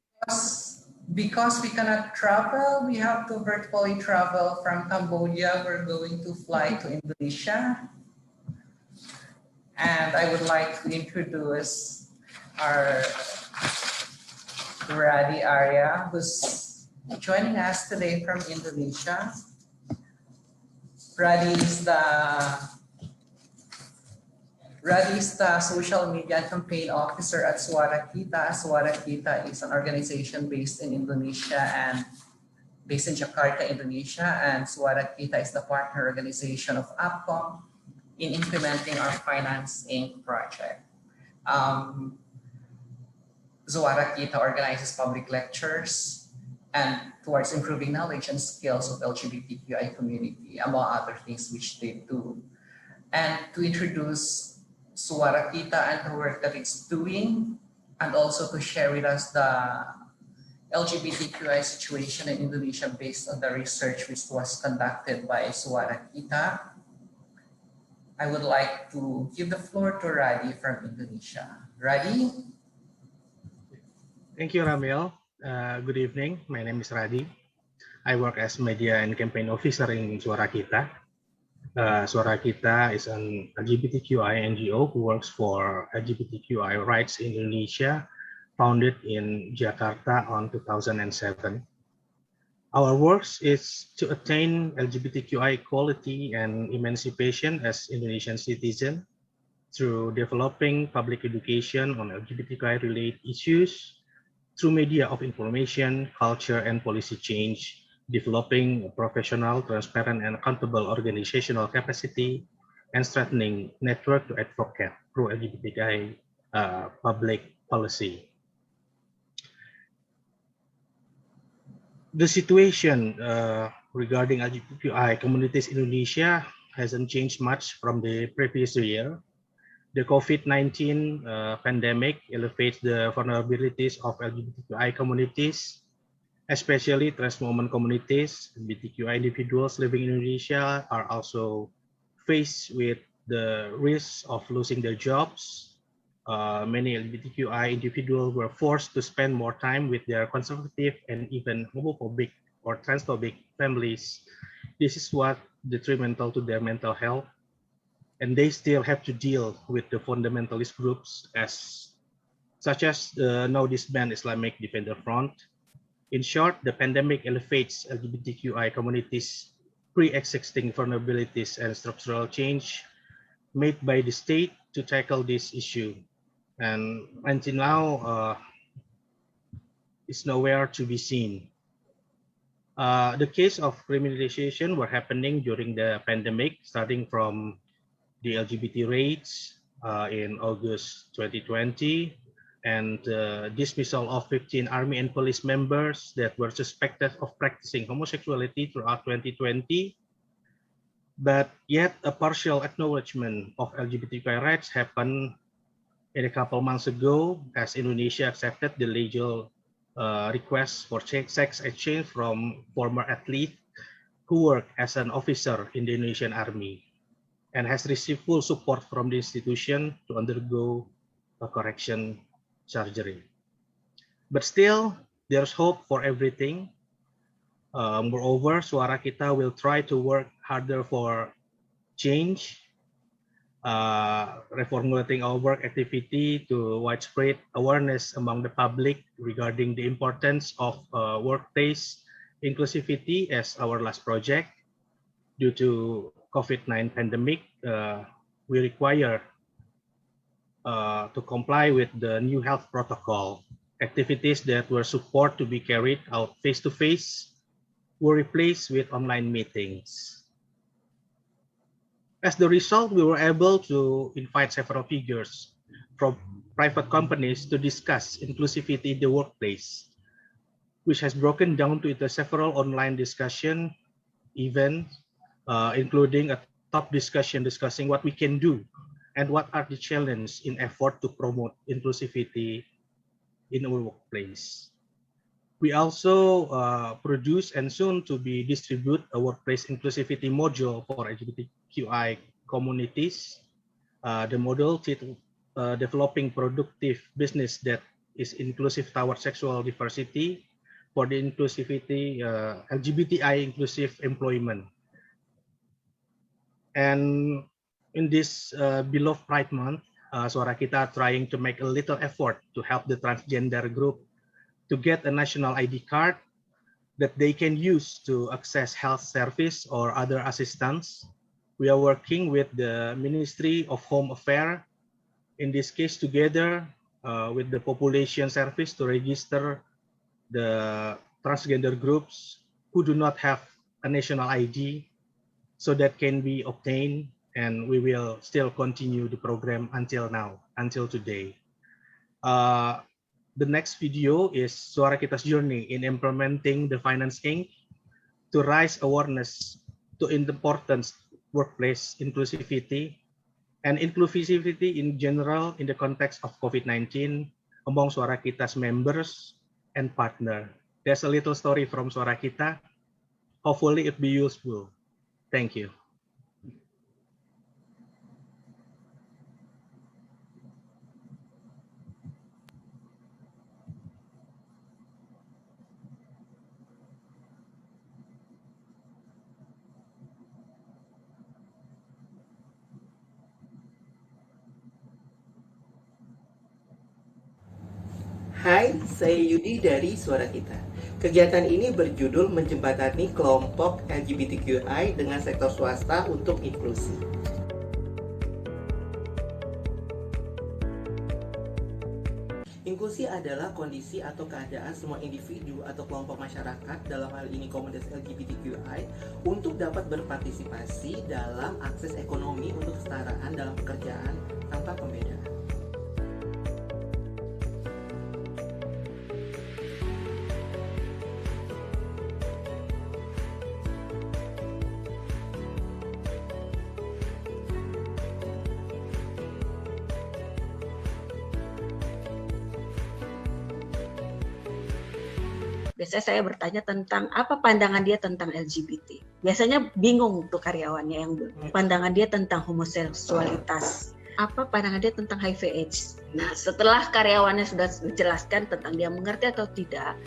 Because we cannot travel, we have to virtually travel from Cambodia. We're going to fly to Indonesia. And I would like to introduce our Radi Arya, who's joining us today from Indonesia. Radi is the social media campaign officer at Suara Kita. Suara Kita is an organization based in Indonesia and based in Jakarta, Indonesia. And Suara Kita is the partner organization of APCOM in implementing our Finance Inc. project. Suara Kita organizes public lectures and towards improving knowledge and skills of LGBTQI community, among other things which they do. And to introduce Suara Kita and the work that it's doing, and also to share with us the LGBTQI situation in Indonesia based on the research which was conducted by Suara Kita, I would like to give the floor to Radi from Indonesia. Radi? Thank you, Ramil. Good evening. My name is Radi. I work as media and campaign officer in Suara Kita. Suara Kita is an LGBTQI NGO who works for LGBTQI rights in Indonesia, founded in Jakarta on 2007. Our work is to attain LGBTQI equality and emancipation as Indonesian citizens through developing public education on LGBTQI-related issues, through media of information, culture, and policy change, developing a professional, transparent, and accountable organizational capacity, and strengthening network to advocate pro LGBTQI public policy. The situation regarding LGBTQI communities in Indonesia hasn't changed much from the previous year. The COVID-19 pandemic elevates the vulnerabilities of LGBTQI communities, especially trans women communities. LGBTQI individuals living in Indonesia are also faced with the risk of losing their jobs. Many LGBTQI individuals were forced to spend more time with their conservative and even homophobic or transphobic families. This is what detrimental to their mental health, and they still have to deal with the fundamentalist groups such as the now disbanded Islamic Defender Front. In short, the pandemic elevates LGBTQI communities' pre-existing vulnerabilities and structural change made by the state to tackle this issue. And until now, it's nowhere to be seen. The case of criminalization were happening during the pandemic, starting from the LGBT raids in August 2020, and dismissal of 15 army and police members that were suspected of practicing homosexuality throughout 2020. But yet a partial acknowledgement of LGBTQI rights happened in a couple months ago, as Indonesia accepted the legal request for sex exchange from former athletes who work as an officer in the Indonesian Army, and has received full support from the institution to undergo a correction surgery. But still, there's hope for everything. Moreover, Suara Kita will try to work harder for change, reformulating our work activity to widespread awareness among the public regarding the importance of workplace inclusivity as our last project. Due to COVID-19 pandemic, we require to comply with the new health protocol Activities that were supposed to be carried out face-to-face were replaced with online meetings. As the result, we were able to invite several figures from private companies to discuss inclusivity in the workplace, which has broken down to into several online discussion events, including a top discussion discussing what we can do and what are the challenges in effort to promote inclusivity in our workplace. We also produce and soon to be distribute a workplace inclusivity module for LGBTQI communities. The model developing productive business that is inclusive toward sexual diversity for the inclusivity LGBTI inclusive employment. And in this beloved Pride Month, Suara Kita trying to make a little effort to help the transgender group to get a national ID card that they can use to access health service or other assistance. We are working with the Ministry of Home Affairs, in this case together with the Population Service to register the transgender groups who do not have a national ID, so that can be obtained, and we will still continue the program until now, until today. The next video is Suara Kita's journey in implementing the Finance Inc. to raise awareness to importance workplace inclusivity and inclusivity in general in the context of COVID-19 among Suara Kita's members and partner. There's a little story from Suara Kita. Hopefully it be useful. Thank you. Hai, saya Yudi dari Suara Kita. Kegiatan ini berjudul menjembatani kelompok LGBTQI dengan sektor swasta untuk inklusi. Inklusi adalah kondisi atau keadaan semua individu atau kelompok masyarakat, dalam hal ini komunitas LGBTQI, untuk dapat berpartisipasi dalam akses ekonomi untuk kesetaraan dalam pekerjaan tanpa pembedaan. Biasanya saya bertanya tentang apa pandangan dia tentang LGBT. Biasanya bingung tuh karyawannya yang pandangan dia tentang homoseksualitas. Apa pandangan dia tentang HIV/AIDS. Nah, setelah karyawannya sudah menjelaskan tentang dia mengerti atau tidak,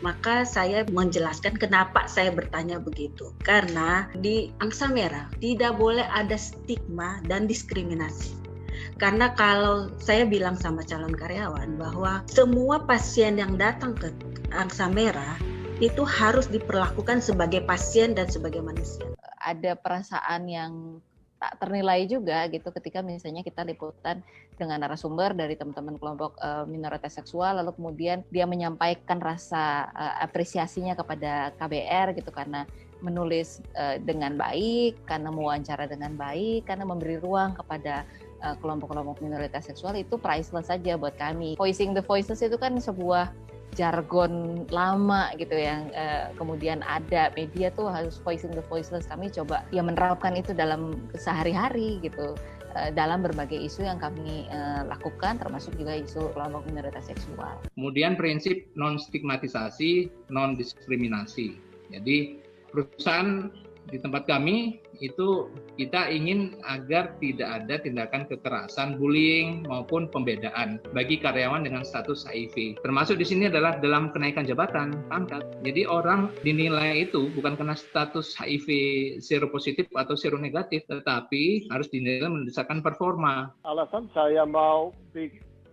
maka saya menjelaskan kenapa saya bertanya begitu. Karena di angsa merah tidak boleh ada stigma dan diskriminasi. Karena kalau saya bilang sama calon karyawan bahwa semua pasien yang datang ke angsa merah itu harus diperlakukan sebagai pasien dan sebagai manusia. Ada perasaan yang tak ternilai juga gitu ketika misalnya kita liputan dengan narasumber dari teman-teman kelompok minoritas seksual, lalu kemudian dia menyampaikan rasa apresiasinya kepada KBR gitu karena menulis dengan baik, karena mewawancara dengan baik, karena memberi ruang kepada kelompok-kelompok minoritas seksual. Itu priceless saja buat kami. Voicing the voiceless itu kan sebuah jargon lama gitu yang kemudian ada media tuh harus voicing the voiceless. Kami coba ya menerapkan itu dalam sehari-hari gitu dalam berbagai isu yang kami lakukan, termasuk juga isu kelompok minoritas seksual. Kemudian prinsip non stigmatisasi, non diskriminasi. Jadi perusahaan di tempat kami itu kita ingin agar tidak ada tindakan kekerasan, bullying maupun pembedaan bagi karyawan dengan status HIV. Termasuk di sini adalah dalam kenaikan jabatan, pangkat. Jadi orang dinilai itu bukan karena status HIV seropositif atau seronegatif, tetapi harus dinilai berdasarkan performa. Alasan saya mau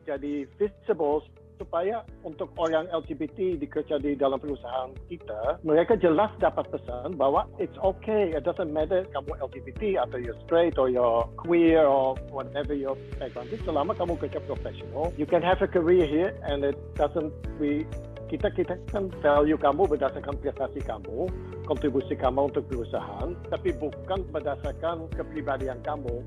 jadi visible supaya untuk orang LGBT dikerja di dalam perusahaan kita, mereka jelas dapat pesan bahwa it's okay, it doesn't matter kamu LGBT atau you're straight or you're queer or whatever your background is, selama kamu kerja profesional, you can have a career here and it doesn't kita kan value kamu berdasarkan prestasi kamu, kontribusi kamu untuk perusahaan, tapi bukan berdasarkan kepribadian kamu.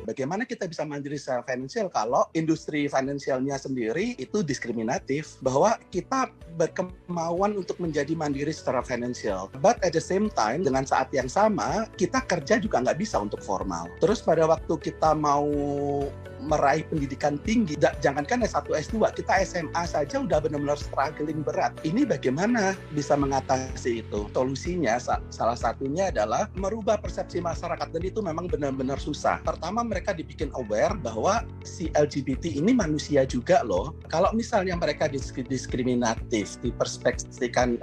Bagaimana kita bisa mandiri secara finansial kalau industri finansialnya sendiri itu diskriminatif, bahwa kita berkemauan untuk menjadi mandiri secara finansial. But at the same time, dengan saat yang sama, kita kerja juga nggak bisa untuk formal. Terus pada waktu kita mau meraih pendidikan tinggi, jangankan S1, S2, kita SMA saja udah benar-benar struggling berat. Ini bagaimana bisa mengatasi itu? Solusinya salah satunya adalah merubah persepsi masyarakat, dan itu memang benar-benar susah. Pertama, mereka dibikin aware bahwa si LGBT ini manusia juga loh. Kalau misalnya mereka diskriminatif, dipersepsikan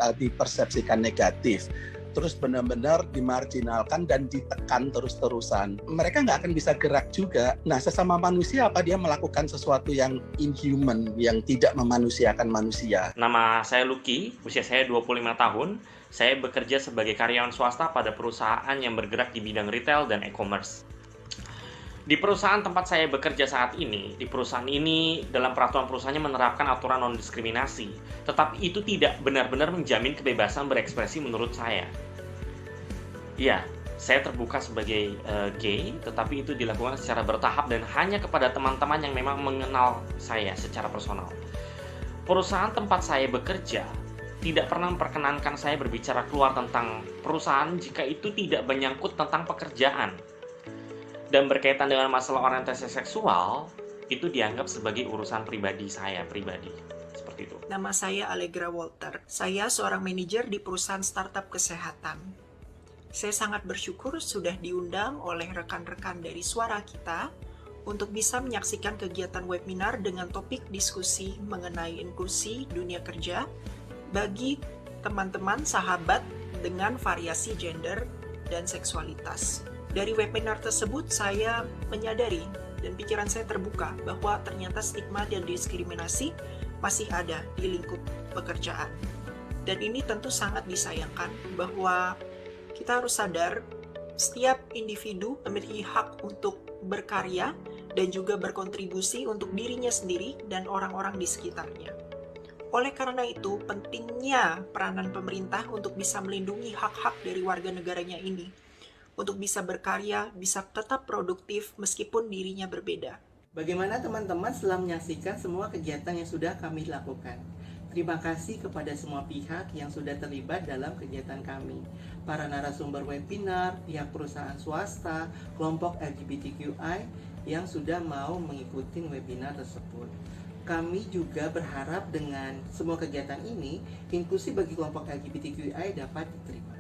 negatif, terus benar-benar dimarginalkan dan ditekan terus-terusan, mereka nggak akan bisa gerak juga. Nah, sesama manusia, apa dia melakukan sesuatu yang inhuman, yang tidak memanusiakan manusia? Nama saya Lucky, usia saya 25 tahun. Saya bekerja sebagai karyawan swasta pada perusahaan yang bergerak di bidang retail dan e-commerce. Di perusahaan tempat saya bekerja saat ini, di perusahaan ini dalam peraturan perusahaannya menerapkan aturan non-diskriminasi, tetapi itu tidak benar-benar menjamin kebebasan berekspresi menurut saya. Iya, saya terbuka sebagai gay, tetapi itu dilakukan secara bertahap dan hanya kepada teman-teman yang memang mengenal saya secara personal. Perusahaan tempat saya bekerja tidak pernah memperkenankan saya berbicara keluar tentang perusahaan jika itu tidak menyangkut tentang pekerjaan. Dan berkaitan dengan masalah orientasi seksual, itu dianggap sebagai urusan pribadi saya pribadi. Seperti itu. Nama saya Allegra Walter. Saya seorang manajer di perusahaan startup kesehatan. Saya sangat bersyukur sudah diundang oleh rekan-rekan dari Suara Kita untuk bisa menyaksikan kegiatan webinar dengan topik diskusi mengenai inklusi dunia kerja bagi teman-teman sahabat dengan variasi gender dan seksualitas. Dari webinar tersebut, saya menyadari dan pikiran saya terbuka bahwa ternyata stigma dan diskriminasi masih ada di lingkup pekerjaan. Dan ini tentu sangat disayangkan bahwa kita harus sadar setiap individu memiliki hak untuk berkarya dan juga berkontribusi untuk dirinya sendiri dan orang-orang di sekitarnya. Oleh karena itu, pentingnya peranan pemerintah untuk bisa melindungi hak-hak dari warga negaranya ini, untuk bisa berkarya, bisa tetap produktif meskipun dirinya berbeda. Bagaimana teman-teman setelah menyaksikan semua kegiatan yang sudah kami lakukan? Terima kasih kepada semua pihak yang sudah terlibat dalam kegiatan kami. Para narasumber webinar, pihak perusahaan swasta, kelompok LGBTQI yang sudah mau mengikuti webinar tersebut. Kami juga berharap dengan semua kegiatan ini, inklusi bagi kelompok LGBTQI dapat diterima.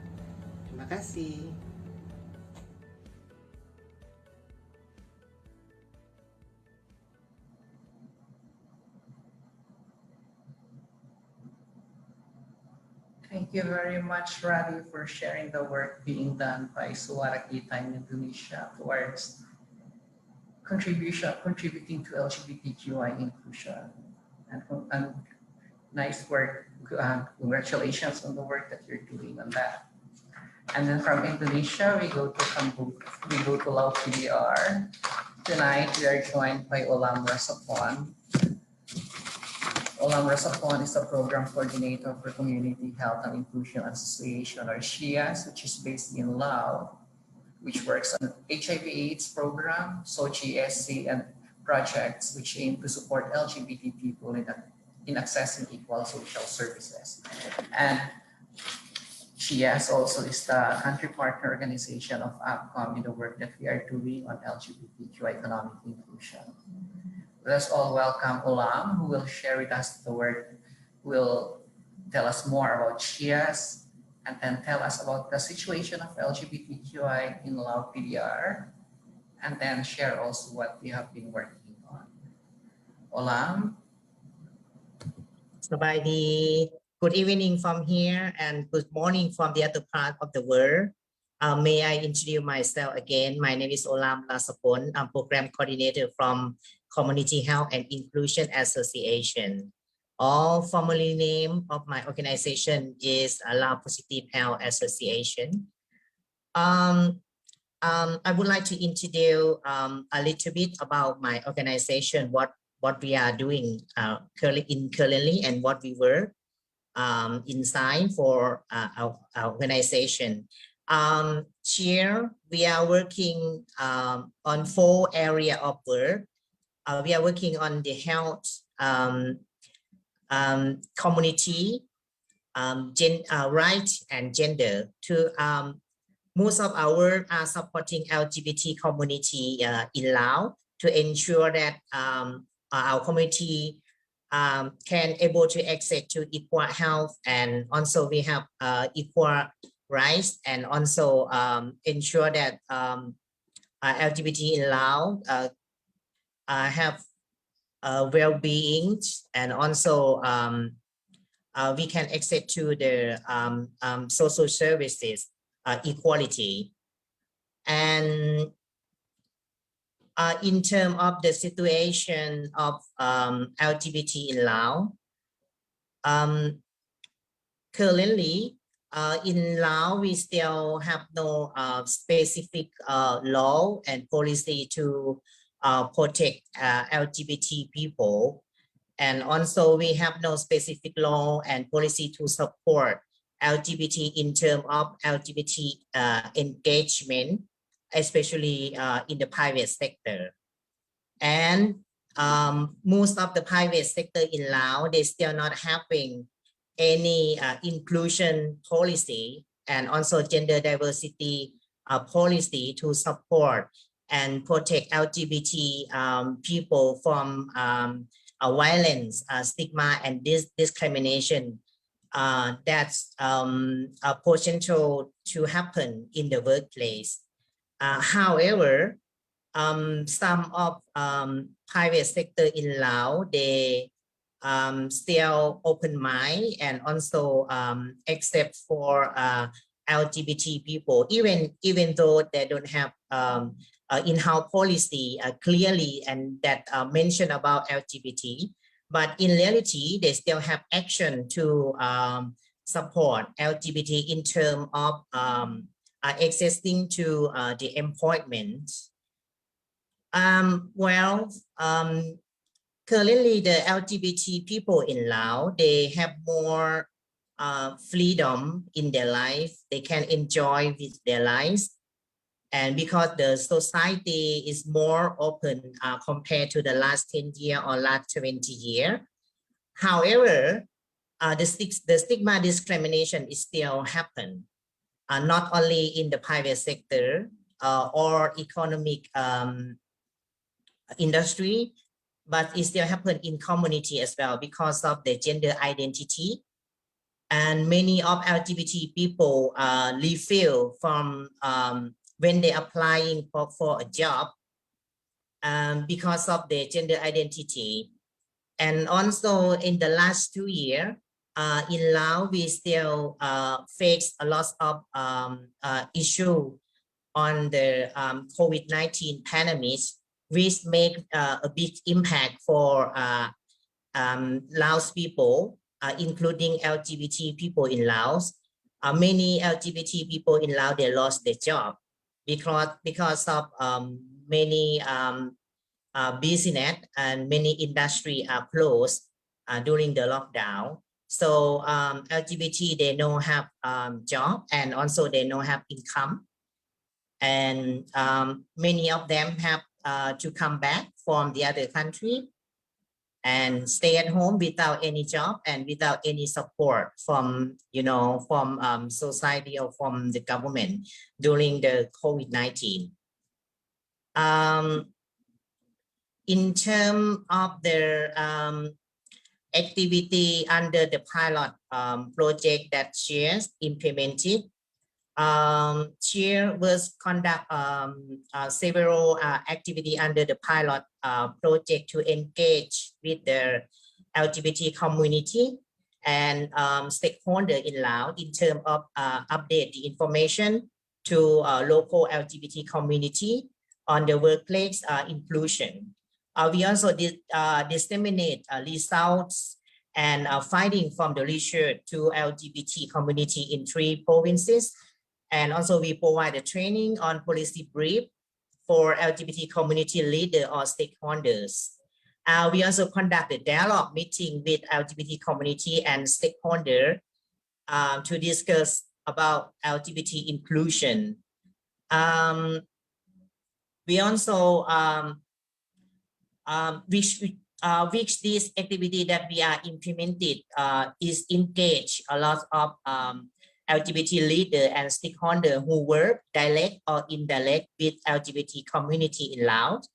Terima kasih. Thank you very much, Ravi, for sharing the work being done by Suara Kita in Indonesia towards contributing to LGBTQI inclusion. And nice work. Congratulations on the work that you're doing on that. And then from Indonesia, we go to Laos PDR. Tonight, we are joined by Olam Rasapon. Olam Rasapon is the Program Coordinator for Community Health and Inclusion Association, or SHIAS, which is based in Laos, which works on HIV/AIDS program, SOCI-SC, and projects which aim to support LGBT people in accessing equal social services. And SHIAS also is the country partner organization of APCOM in the work that we are doing on LGBTQ economic inclusion. Let's all welcome Olam, who will share with us the work, will tell us more about SHIAS, and then tell us about the situation of LGBTQI in Laos PDR, and then share also what we have been working on. Olam? สบายดี Good evening from here and good morning from the other part of the world. May I introduce myself again? My name is Olam Lasapon. I'm Program Coordinator from Community Health and Inclusion Association. All formally name of my organization is Lao Positive Health Association. I would like to introduce a little bit about my organization, what we are doing currently and what we were inside for our organization. Here we are working on 4 areas of work. We are working on the health, community, rights and gender. Most of our work are supporting LGBT community in Laos to ensure that our community can able to access to equal health, and also we have equal rights, and also ensure that LGBT in Laos have well-being, and also we can access to the social services equality. And in terms of the situation of LGBT in Laos, currently in Laos we still have no specific law and policy to protect LGBT people, and also we have no specific law and policy to support LGBT in terms of LGBT engagement, especially in the private sector. And most of the private sector in Laos, they still not having any inclusion policy and also gender diversity policy to support and protect LGBT people from violence, stigma, and discrimination that's a potential to happen in the workplace. However, some of private sector in Laos, they still open mind and also accept for LGBT people, even though they don't have in-house policy clearly and that mention about LGBT. But in reality, they still have action to support LGBT in terms of accessing to the employment. Currently the LGBT people in Laos, they have more freedom in their life. They can enjoy with their lives. And because the society is more open compared to the last 10 years or last 20 years. However, the stigma discrimination is still happen, not only in the private sector or economic industry, but it still happen in community as well because of the gender identity. And many of LGBT people refill from when they're applying for a job because of their gender identity. And also in the last 2 years, in Laos, we still face a lot of issue on the COVID-19 pandemic, which make a big impact for Laos people, including LGBT people in Laos. Many LGBT people in Laos, they lost their job because of many business and many industry are closed during the lockdown. So LGBT, they don't have job, and also they don't have income. And many of them have to come back from the other country and stay at home without any job and without any support from, from society or from the government during the COVID-19. In terms of the activity under the pilot project that Cheers implemented, Cheer was conduct several activity under the pilot project to engage with the LGBT community. and stakeholder in Laos in terms of update the information to local LGBT community on the workplace inclusion. We also disseminate results and finding from the research to LGBT community in 3 provinces. And also we provide a training on policy brief for LGBT community leader or stakeholders. We also conduct a dialogue meeting with LGBT community and stakeholder to discuss about LGBT inclusion. We also which this activity that we are implemented is engage a lot of LGBT leader and stakeholder who work direct or indirect with LGBT community in Laos.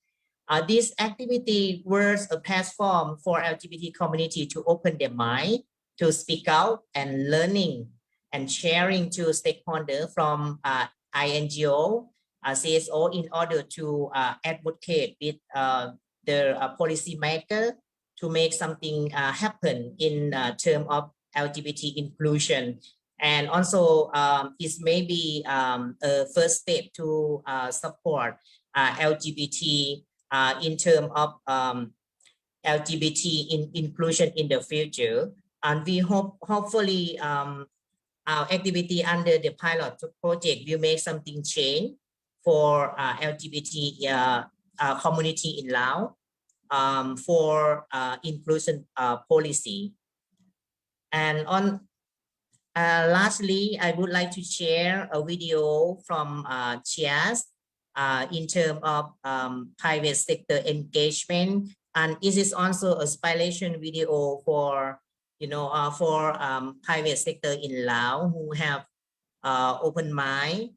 This activity was a platform for LGBT community to open their mind, to speak out and learning and sharing to stakeholders from INGO, CSO in order to advocate with the policy maker to make something happen in terms of LGBT inclusion. And also it may be a first step to support LGBT in terms of LGBT inclusion in the future. And we hopefully our activity under the pilot project will make something change for LGBT community in Laos for inclusion policy. And on lastly, I would like to share a video from CHIAS in terms of private sector engagement, and this is also a inspiration video for private sector in Laos who have open mind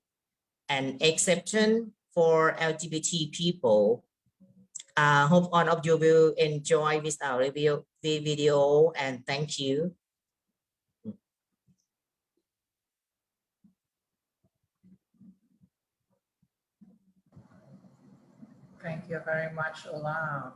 and acceptance for LGBT people. Hope all of you will enjoy this review video, and thank you. Thank you very much, Olam.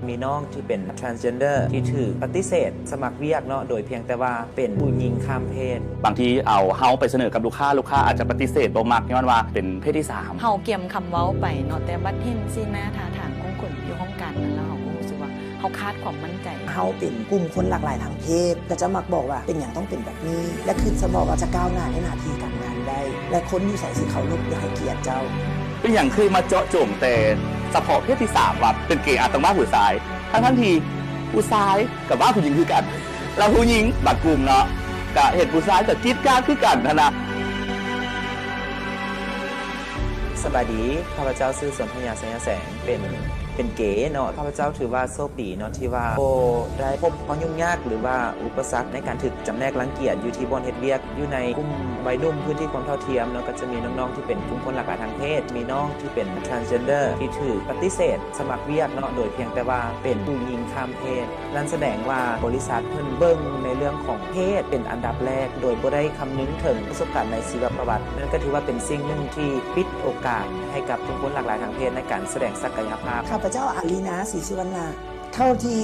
มีน้องที่เป็น transgender ที่ถูกปฏิเสธสมัครเวียกเนาะโดยเพียงแต่ว่าเป็นผู้หญิงข้ามเพศบางทีเอาเฮาไปเสนอกับลูกค้าอาจจะปฏิเสธบ่มักย้อนว่าเป็นเพศที่3เฮาเกี่ยมคำเว้าไปเนาะแต่บัดเห็นสิหน้าท่าทางของคนอยู่ห้องกันแล้วเฮาก็รู้สึกว่าเฮาคาดความมั่นใจเฮาเป็นกลุ่มคนหลากหลายทางเพศก็จะมักบอกว่าเป็นอย่างต้องเป็นแบบนี้และคือจะบอกว่าจะก้าวหน้าในหน้าที่การงานได้และคนอยู่ใส่สิเขาลบอย่าให้เกียรติเจ้าเป็นอย่างเคยมาเจาะจงแต่เฉพาะเพศที่3ว่าเป็นเกย์อาจต้องว่าผู้ชายทั้งที่ผู้ชายกับว่าผู้หญิงคือกันเราผู้หญิงบัดกลุ่มเนาะก็เห็นผู้ชายกับกิ๊ดก้าคือกันนะสบายดีข้าพเจ้าชื่อสนธยาแสงแสงเป็นเก๋เนาะข้าพเจ้าถือว่าโชคดีเนาะที่ว่าโอ้ได้พบความยุ่งยากหรือว่าอุปสรรคในการถูกจำแนกรังเกียจอยู่ที่บนเฮ็ดเวียกอยู่ในกลุ่มวัยรุ่นพื้นที่ความเท่าเทียมเนาะก็จะมีน้องๆที่เป็นกลุ่มคนหลากหลายทางเพศมีน้องที่เป็น transgender ที่ถูกปฏิเสธสมัครเวียกเนาะโดยเพียงแต่ว่าเป็นผู้หญิงข้ามเพศนั่นแสดงว่าบริษัทเพิ่นเบิ่งในเรื่องของเพศเป็นอันดับแรกโดยบ่ได้คำนึงถึงประสบการณ์ในชีวประวัตินั่นก็ถือว่าเป็นสิ่งหนึ่งที่ปิดโอกาสให้กับทุกคนหลากหลายทางเพศในการแสดงศักยภาพข้าพเจ้าอาลีนาศรีสุวรรณาเท่าที่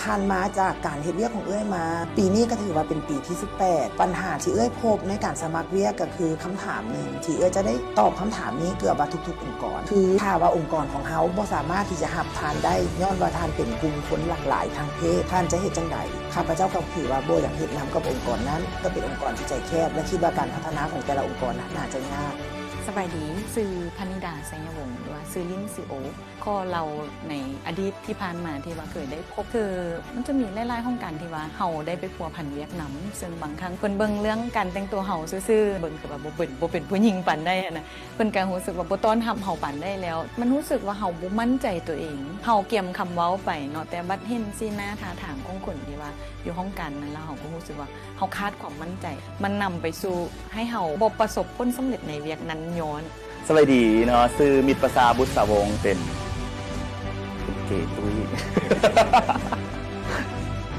ผ่านมาจากการเฮ็ดเวียกของเอ้ยมาปีนี้ก็ถือว่าเป็นปีที่18ปัญหาที่เอ้ยพบในการสมัครเวียกก็คือคำถามหนึ่งที่เอ้ยจะได้ตอบคำถามนี้เกือบว่าทุกๆองค์กรคือถ้าว่าองค์กรของเฮาบ่สามารถที่จะรับทานได้ย้อนว่าทานเป็นกลุ่มคนหลากหลายทางเพศท่านจะเฮ็ดจังไดข้าพเจ้าก็ถือว่าบ่อยากเฮ็ดนำกับองค์กรนั้นก็เป็นองค์กรที่ใจแคบและคิดว่าการพัฒนาของแต่ละองค์กรน่าจะยากสบายดีซื้อพนิดาไสยวงศ์หรือว่าซื้อลิ้นซื้อโอข้อเราในอดีตที่ผ่านมาที่ว่าเคยได้พบคือมันจะมีหลายๆห้องการที่ว่าเฮาได้ไปพัวพันเวียกน้ำซึ่งบางครั้งเพิ่นเบิ่งเรื่องการแต่งตัวเฮาซื่อๆเบิ่งคือว่าบ่เป็นผู้หญิงปานได้นะเพิ่นก็รู้สึกว่าบ่ต้อนรับเฮาปานได้แล้วมันรู้สึกว่าเฮาบ่มั่นใจตัวเองเฮาเกี่ยมคำเว้าไปเนาะแต่บัดเห็นสิหน้าท่าทางของคนที่ว่าอยู่ห้องกันนั้นแล้วเฮาก็รู้สึกว่าเฮาขาดความมั่นใจมันนำไปสู่ให้เฮาบ่ประสบผลสำเร็จในเวียกนั้นย้อนสวัสดีเนาะชื่อมิตรประสาบุษสาวงศ์เป็นเกย์ตุ้ย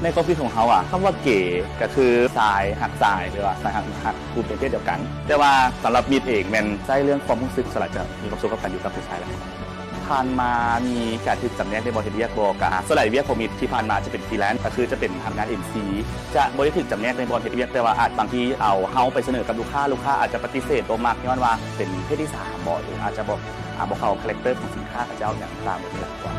ในความคิดของเขาคำว่าเก๋ก็คือสายหักสายหรือว่าสายหักกูเป็นเพศเดียวกัน แต่ว่าสำหรับมิดเองมันใช้เรื่องความรู้สึกสลัดจะมีความสุขกับการอยู่กับผู้ชายแล้วผ่านมามีการถึกจำแนกในบริเวณบอกส่วนใหญ่เวียกผมที่ผ่านมาจะเป็นฟรีแลนซ์ก็คือจะเป็นทำงาน MC จะบริถึกจำแนกในบริเวณแต่ว่าอาจบางทีเอาเฮาไปเสนอกับลูกค้าอาจจะปฏิเสธตัวมากย้อนว่าเป็นเพศที่3บ่หรืออาจจะบอกเขาคาแรคเตอร์ของสินค้ากับเจ้าอย่างตามแบบนี้กว่า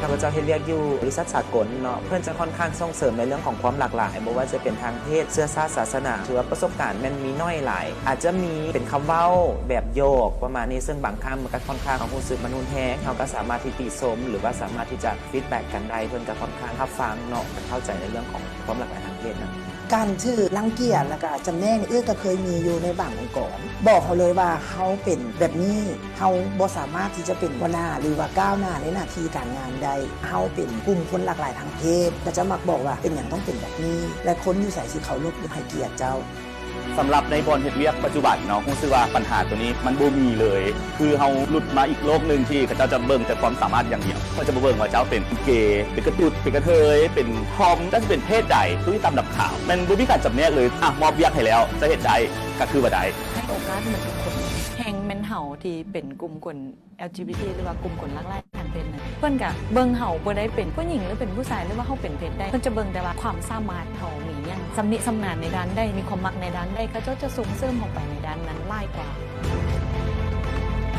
ข้าพเจ้าเฮ็ดเวียกอยู่บริษัทสากลเนาะเพื่อนจะค่อนข้างส่งเสริมในเรื่องของความหลากหลายไม่ว่าจะเป็นทางเพศเชื้อชาติศาสนาถือว่าประสบการณ์มันมีน้อยหลายอาจจะมีเป็นคำเว้าแบบโยกประมาณนี้ซึ่งบางครั้งมันก็ค่อนข้างของผู้สื่อมนุษย์แท้เขาก็สามารถที่ติชมหรือว่าสามารถที่จะฟีดแบ็กกันได้เพื่อนก็ค่อนข้างรับฟังเนาะเข้าใจในเรื่องของความหลากหลายทางเพศนะการชื่อรังเกียจแล้วก็จำแนกนี่ก็เคยมีอยู่ในบางองค์กรบอกเขาเลยว่าเขาเป็นแบบนี้เขาบ่สามารถที่จะเป็นหัวหน้าหรือว่าก้าวหน้าในหน้าที่การงานใดเขาเป็นกลุ่มคนหลากหลายทางเพศก็จะมักบอกว่าเป็นอย่างต้องเป็นแบบนี้และคนอยู่ใส่สิเขาลบหรือให้เกียรติเจ้าสำหรับในบอลเฮ็ดเวียกปัจจุบันเนาะผมคิดว่าปัญหาตัวนี้มันบ่มีเลยคือเฮาหลุดมาอีกโลกนึงที่เขาจะเบิ่งแต่ความสามารถอย่างเดียวเขาจะบ่เบิ่งว่าเจ้าเป็นเกย์เป็นกระตุ้ดเป็นกระเทยเป็นทอมจะเป็นเพศใดทุกที่ตามดับข่าวมันบ่มีการจำแนกเลยมอบเวียกให้แล้วจะเฮ็ดได้ก็คือบ่ได้ให้โอกาสเหมือนทุกคนแห่งแม่นเฮาที่เป็นกลุ่มคน LGBT หรือว่ากลุ่มคนหลากหลายทางเพศนั้นเพิ่นก็เบิ่งเฮาบ่ได้เป็นผู้หญิงหรือเป็นผู้ชายหรือว่าเฮาเป็นเพศใดเพิ่นจะเบิ่งแต่ว่าความสามารถเฮามีหยังสำนิสำนานในด้านใดมีความมักในด้านใดเขาจะส่งเสริมออกไปในด้านนั้นหลายกว่า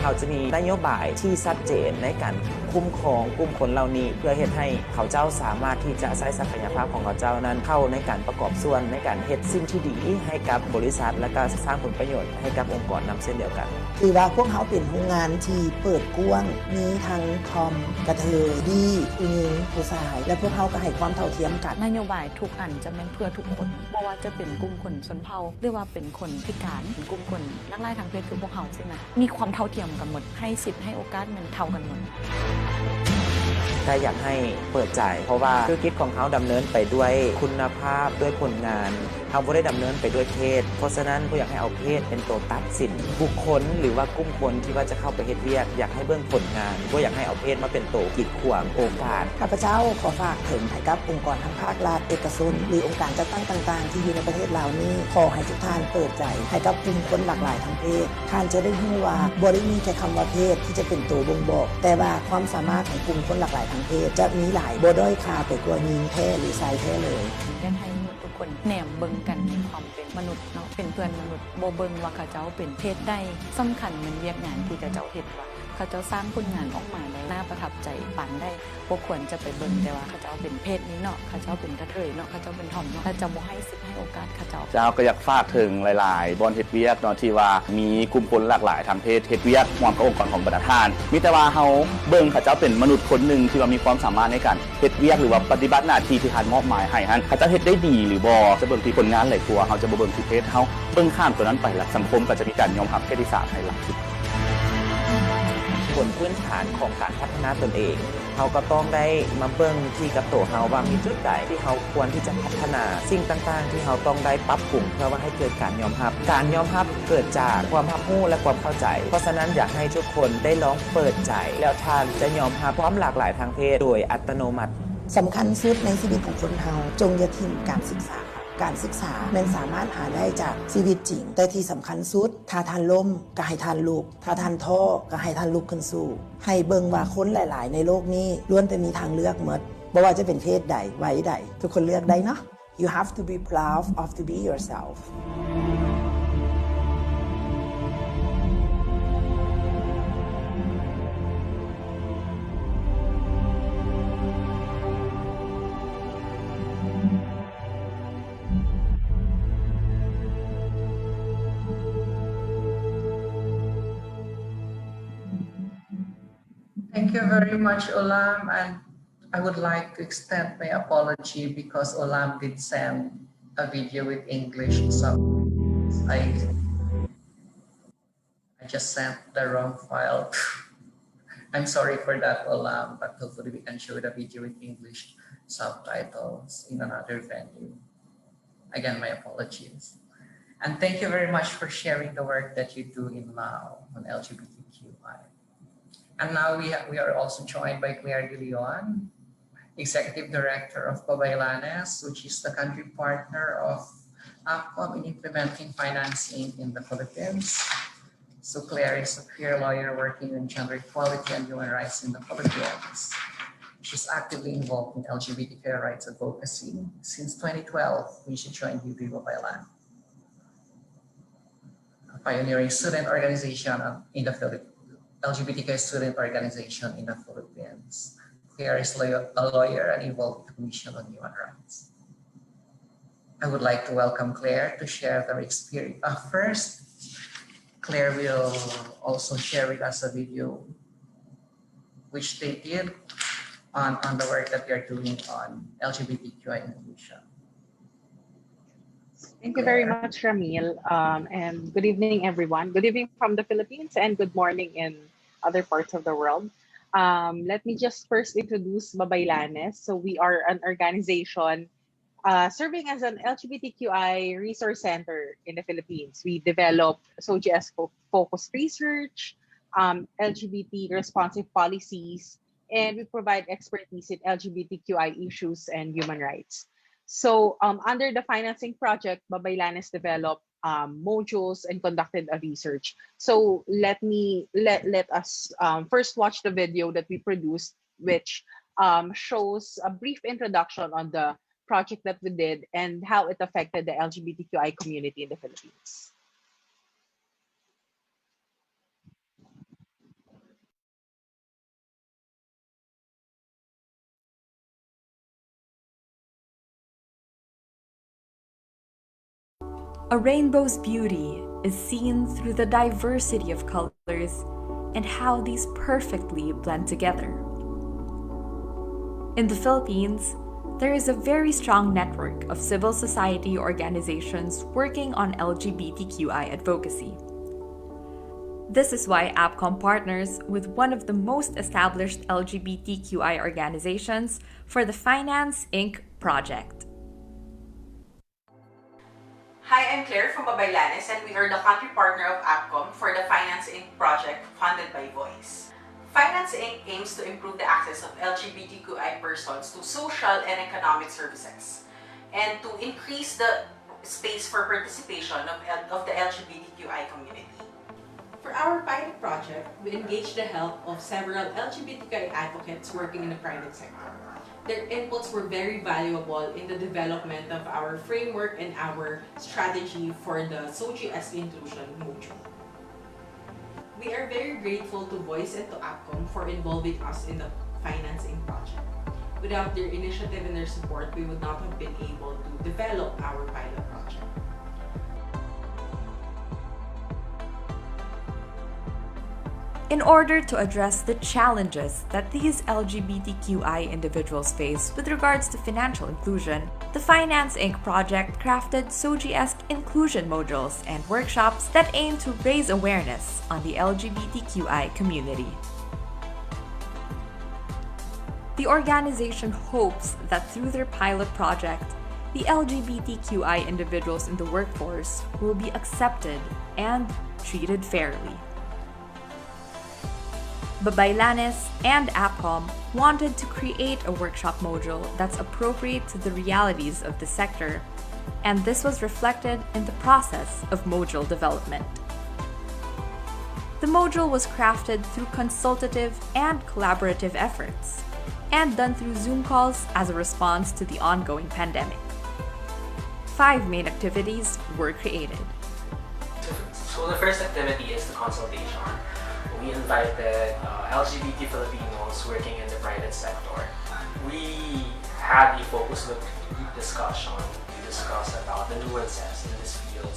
เขาจะมีนโยบายที่ชัดเจนในการคุ้มครองกลุ่มคนเหล่านี้เพื่อเฮ็ดให้เขาเจ้าสามารถที่จะใช้ศักยภาพของเขาเจ้านั้นเข้าในการประกอบส่วนในการเฮ็ดสิ่งที่ดีให้กับบริษัทและก็สร้างผลประโยชน์ให้กับองค์กรนำเส้นเดียวกันคือว่าพวกเขาเป็นโรงงานที่เปิดกว้างมีทั้งทอมกระเทยดีผู้หญิงผู้ชายและพวกเขาก็ให้ความเท่าเทียมกันนโยบายทุกอันจะเป็นเพื่อทุกคนบ่ว่าจะเป็นกลุ่มคนชนเผ่าหรือว่าเป็นคนพิการเป็นกลุ่มคนหลากหลายทางเพศคือพวกเขาใช่ไหมมีความเท่าเทียมกันหมดให้สิทธิ์ให้โอกาสมันเท่ากันหมดแต่อยากให้เปิดใจเพราะว่าธุรกิจของเขาดำเนินไปด้วยคุณภาพด้วยผลงานเขาไม่ได้ดำเนินไปด้วยเพศเพราะฉะนั้นก็อยากให้เอาเพศเป็นตัวตัดสินบุคคลหรือว่ากลุ่มคนที่ว่าจะเข้าไปเฮ็ดเวียกอยากให้เบื้องผลงานก็อยากให้เอาเพศมาเป็นตัวกีดขวางโอกาสข้าพเจ้าขอฝากถึงให้กับองค์กรทางภาครัฐเอกชนหรือองค์การจัดตั้งต่างๆที่อยู่ในประเทศลาวนี้ขอให้ทุกท่านเปิดใจให้กับกลุ่มคนหลากหลายทางเพศท่านจะได้รู้ว่าบ่ได้มีแค่คำว่าเพศที่จะเป็นตัวบ่งบอกแต่ว่าความสามารถของกลุ่มคนหลากหลายทางเพศจะมีหลายบ่ด้อยค่าไปกว่าหญิงแท้หรือชายแท้เลยอยากให้ทุกคนแหนมเบิ่งกันในความเป็นมนุษย์เนาะเป็นเพื่อนมนุษย์บ่เบิ่งว่าเขาเจ้าเป็นเพศใดสำคัญมันเวียกงานที่เขาเจ้าเฮ็ดว่าเขาเจ้าสร้างผลงานออกมาแล้วน่าประทับใจปานได้บ่ควรจะไปเบิ่งแต่ว่าเขาเจ้าเป็นเพศนี้เนาะเขาเจ้าเป็นกระเทยเนาะเขาเจ้าเป็นทอมเนาะเขาจะบ่ให้สิทธิ์ให้โอกาสเขาเจ้าก็อยากฝากถึงหลายๆบอลเฮ็ดเวียกเนาะที่ว่ามีกลุ่มคนหลากหลายทางเพศเฮ็ดเวียกร่วมกับองค์กรของบรรดาท่านมีแต่ว่าเฮาเบิ่งเขาเจ้าเป็นมนุษย์คนหนึ่งที่ว่ามีความสามารถในการเฮ็ดเวียกหรือว่าปฏิบัติหน้าที่ที่ท่านมอบหมายให้หั่นเขาเจ้าเฮ็ดได้ดีหรือบ่จะเบิ่งที่ผลงานหลายกว่าเฮาจะบ่เบิ่งที่เพศเฮาเบิ่งข้ามตัวนั้นไปแล้วสังคมก็จะมีการยอมรับเพศที่3ให้หลักคิดบนพื้นฐานของการพัฒนาตนเองเขาก็ต้องได้มาเบิ่งที่กับตัวเขาว่ามีจุดใดที่เขาควรที่จะพัฒนาสิ่งต่างๆที่เขาต้องได้ปรับปรุงเพื่อว่าให้เกิดการยอมรับการยอมรับเกิดจากความรับรู้และความเข้าใจเพราะฉะนั้นอยากให้ทุกคนได้ลองเปิดใจแล้วท่านจะยอมรับความหลากหลายทางเพศโดยอัตโนมัติสำคัญสุดในชีวิตของคนเราจงอย่าทิ้งการศึกษามันสามารถหาได้จากชีวิตจริงแต่ที่สำคัญสุดถ้าท่านล้มก็ให้ท่านลุกถ้าท่านท้อก็ให้ท่านลุกขึ้นสู้ให้เบิ่งว่าคนหลายๆในโลกนี้ล้วนแต่มีทางเลือกหมดบ่ว่าจะเป็นเพศใดวัยใดทุกคนเลือกได้เนาะ You have to be proud of to be yourself Thank you very much, Olam, and I would like to extend my apology because Olam did send a video with English, so I just sent the wrong file. I'm sorry for that, Olam, but hopefully we can show the video with English subtitles in another venue. Again, my apologies. And thank you very much for sharing the work that you do in Laos on LGBTQI. And now we are also joined by Claire De Leon, Executive Director of Babaylanes, which is the country partner of APCOM in implementing financing in the Philippines. So Claire is a peer lawyer working in gender equality and human rights in the Philippines. She's actively involved in LGBTQ rights advocacy. Since 2012, when she joined UP Babaylan, a pioneering student organization in the Philippines, LGBTQ student organization in the Philippines. Claire is a lawyer and involved in the Commission on Human Rights. I would like to welcome Claire to share their experience. First, Claire will also share with us a video which they did on the work that they are doing on LGBTQI inclusion. Thank you very much, Ramil. And good evening, everyone. Good evening from the Philippines and good morning in other parts of the world. Let me just first introduce Babaylanes. So we are an organization serving as an LGBTQI resource center in the Philippines. We develop SOGS-focused research, LGBT responsive policies, and we provide expertise in LGBTQI issues and human rights. So under the financing project, Babaylanes developed modules and conducted a research. So let us first watch the video that we produced, which shows a brief introduction on the project that we did and how it affected the LGBTQI community in the Philippines. A rainbow's beauty is seen through the diversity of colors and how these perfectly blend together. In the Philippines, there is a very strong network of civil society organizations working on LGBTQI advocacy. This is why APCOM partners with one of the most established LGBTQI organizations for the Finance Inc. project. Hi, I'm Claire from Babaylanes, and we are the country partner of APCOM for the Finance Inc. project funded by Voice. Finance Inc. aims to improve the access of LGBTQI persons to social and economic services and to increase the space for participation of the LGBTQI community. For our pilot project, we engaged the help of several LGBTQI advocates working in the private sector. Their inputs were very valuable in the development of our framework and our strategy for the SOGS inclusion module. We are very grateful to Voice and to APCOM for involving us in the financing project. Without their initiative and their support, we would not have been able to develop our pilot project. In order to address the challenges that these LGBTQI individuals face with regards to financial inclusion, the Finance Inc. project crafted SOGS inclusion modules and workshops that aim to raise awareness on the LGBTQI community. The organization hopes that through their pilot project, the LGBTQI individuals in the workforce will be accepted and treated fairly. Babaylanes and APCOM wanted to create a workshop module that's appropriate to the realities of the sector, and this was reflected in the process of module development. The module was crafted through consultative and collaborative efforts, and done through Zoom calls as a response to the ongoing pandemic. 5 main activities were created. So the first activity is the consultation. We invited LGBT Filipinos working in the private sector. We had a focus group discussion to discuss about the nuances in this field.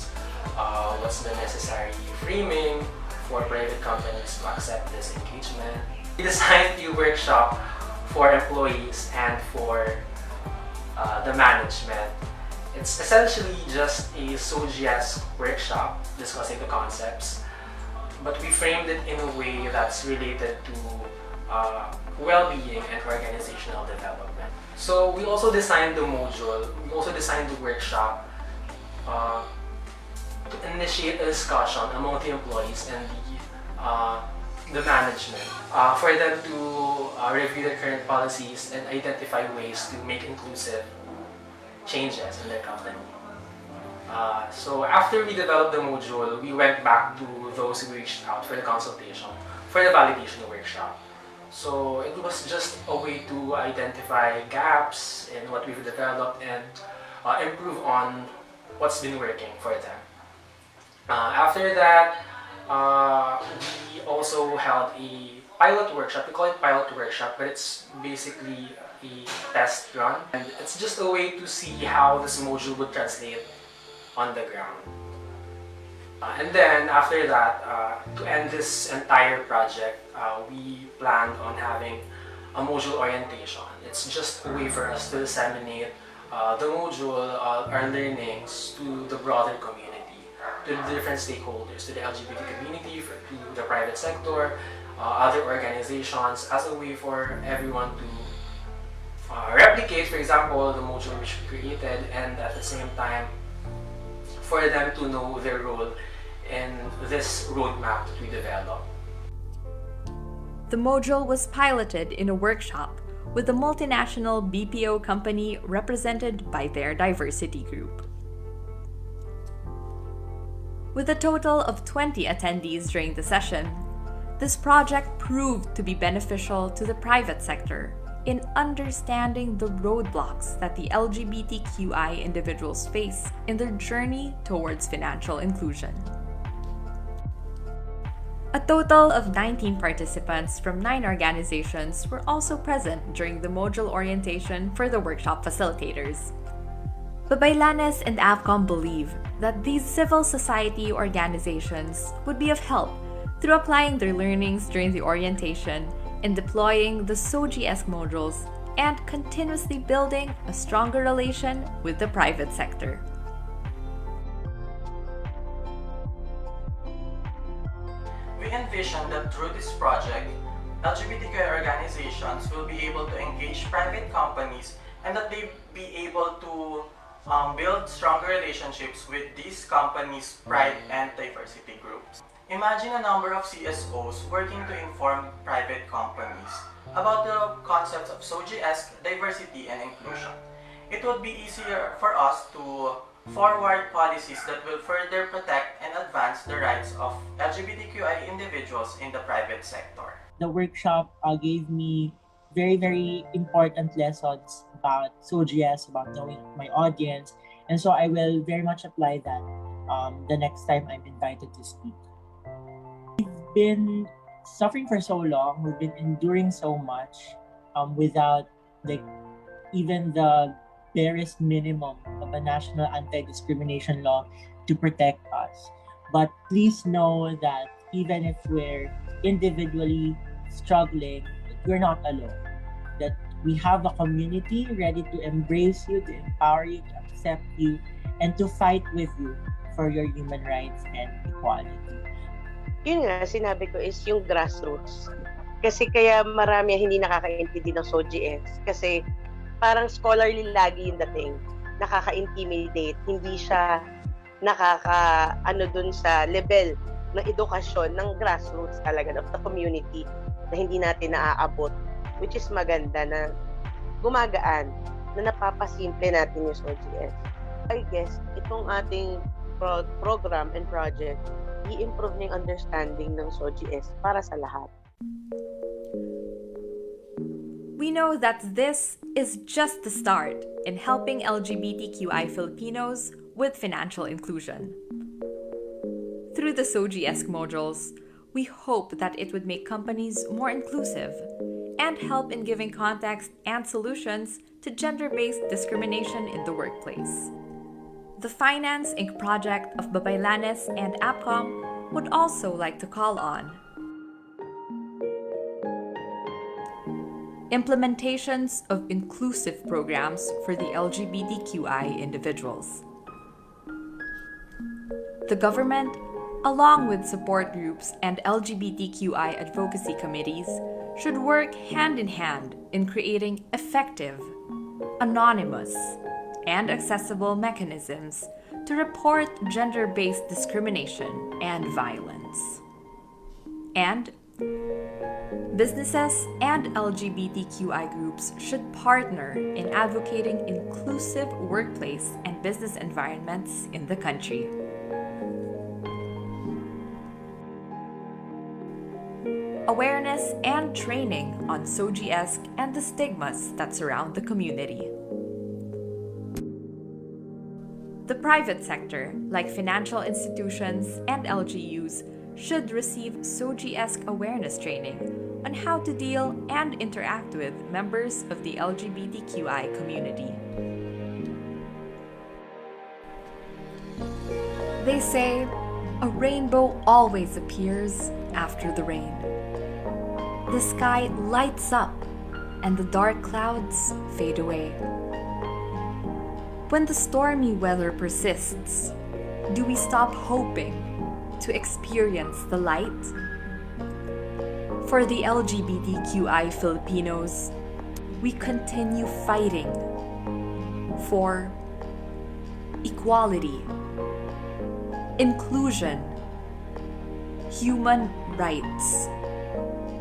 What's the necessary framing for private companies to accept this engagement. We designed a workshop for employees and for the management. It's essentially just a SOGS workshop discussing the concepts, but we framed it in a way that's related to well-being and organizational development. So we also designed the module, we also designed the workshop to initiate a discussion among the employees and the the management for them to review their current policies and identify ways to make inclusive changes in their company. So after we developed the module, we went back to those who reached out for the consultation, for the validation workshop. So it was just a way to identify gaps in what we've developed and improve on what's been working for them. After that, we also held a pilot workshop. We call it pilot workshop, but it's basically a test run. And it's just a way to see how this module would translate on the ground. And then after that, to end this entire project, we planned on having a module orientation. It's just a way for us to disseminate the module, our learnings to the broader community, to the different stakeholders, to the LGBT community, to the private sector, other organizations, as a way for everyone to replicate, for example, the module which we created, and at the same time, for them to know their role in this roadmap that we developed. The module was piloted in a workshop with a multinational BPO company represented by their diversity group. With a total of 20 attendees during the session, this project proved to be beneficial to the private sector in understanding the roadblocks that the LGBTQI individuals face in their journey towards financial inclusion. A total of 19 participants from 9 organizations were also present during the module orientation for the workshop facilitators. Babaylanes and APCOM believe that these civil society organizations would be of help through applying their learnings during the orientation in deploying the SOGIESC modules and continuously building a stronger relation with the private sector. We envision that through this project, LGBTQ organizations will be able to engage private companies and that they be able to build stronger relationships with these companies' pride and diversity groups. Imagine a number of CSOs working to inform private companies about the concepts of SOGIESC, diversity, and inclusion. It would be easier for us to forward policies that will further protect and advance the rights of LGBTQI individuals in the private sector. The workshop gave me very important lessons about SOGIESC, about knowing my audience, and so I will very much apply that the next time I'm invited to speak. We've been suffering for so long, we've been enduring so much without even the barest minimum of a national anti-discrimination law to protect us. But please know that even if we're individually struggling, we're not alone. That we have a community ready to embrace you, to empower you, to accept you, and to fight with you for your human rights and equality. Yun nga, sinabi ko is yung grassroots. Kasi kaya marami hindi nakakaintindi ng SOGIESC. Kasi parang scholarly lagi yung dating. Nakaka-intimidate. Hindi siya dun sa level ng edukasyon ng grassroots talaga, of the community, na hindi natin naaabot. Which is maganda na gumagaan, na napapasimple natin yung SOGIESC. I guess, itong ating program and project, i-improve na yung understanding ng SOGIESC para sa lahat. We know that this is just the start in helping LGBTQI Filipinos with financial inclusion. Through the SOGIESC modules, we hope that it would make companies more inclusive and help in giving context and solutions to gender-based discrimination in the workplace. The Finance Inc. project of Babaylanes and APCOM would also like to call on implementations of inclusive programs for the LGBTQI individuals. The government, along with support groups and LGBTQI advocacy committees, should work hand in hand in creating effective, anonymous, and accessible mechanisms to report gender-based discrimination and violence. And Businesses and LGBTQI groups should partner in advocating inclusive workplace and business environments in the country. Awareness and training on SOGIESC and the stigmas that surround the community. The private sector, like financial institutions and LGUs, should receive SOGIESC awareness training on how to deal and interact with members of the LGBTQI community. They say, a rainbow always appears after the rain. The sky lights up and the dark clouds fade away. When the stormy weather persists, do we stop hoping to experience the light? For the LGBTQI Filipinos, we continue fighting for equality, inclusion, human rights.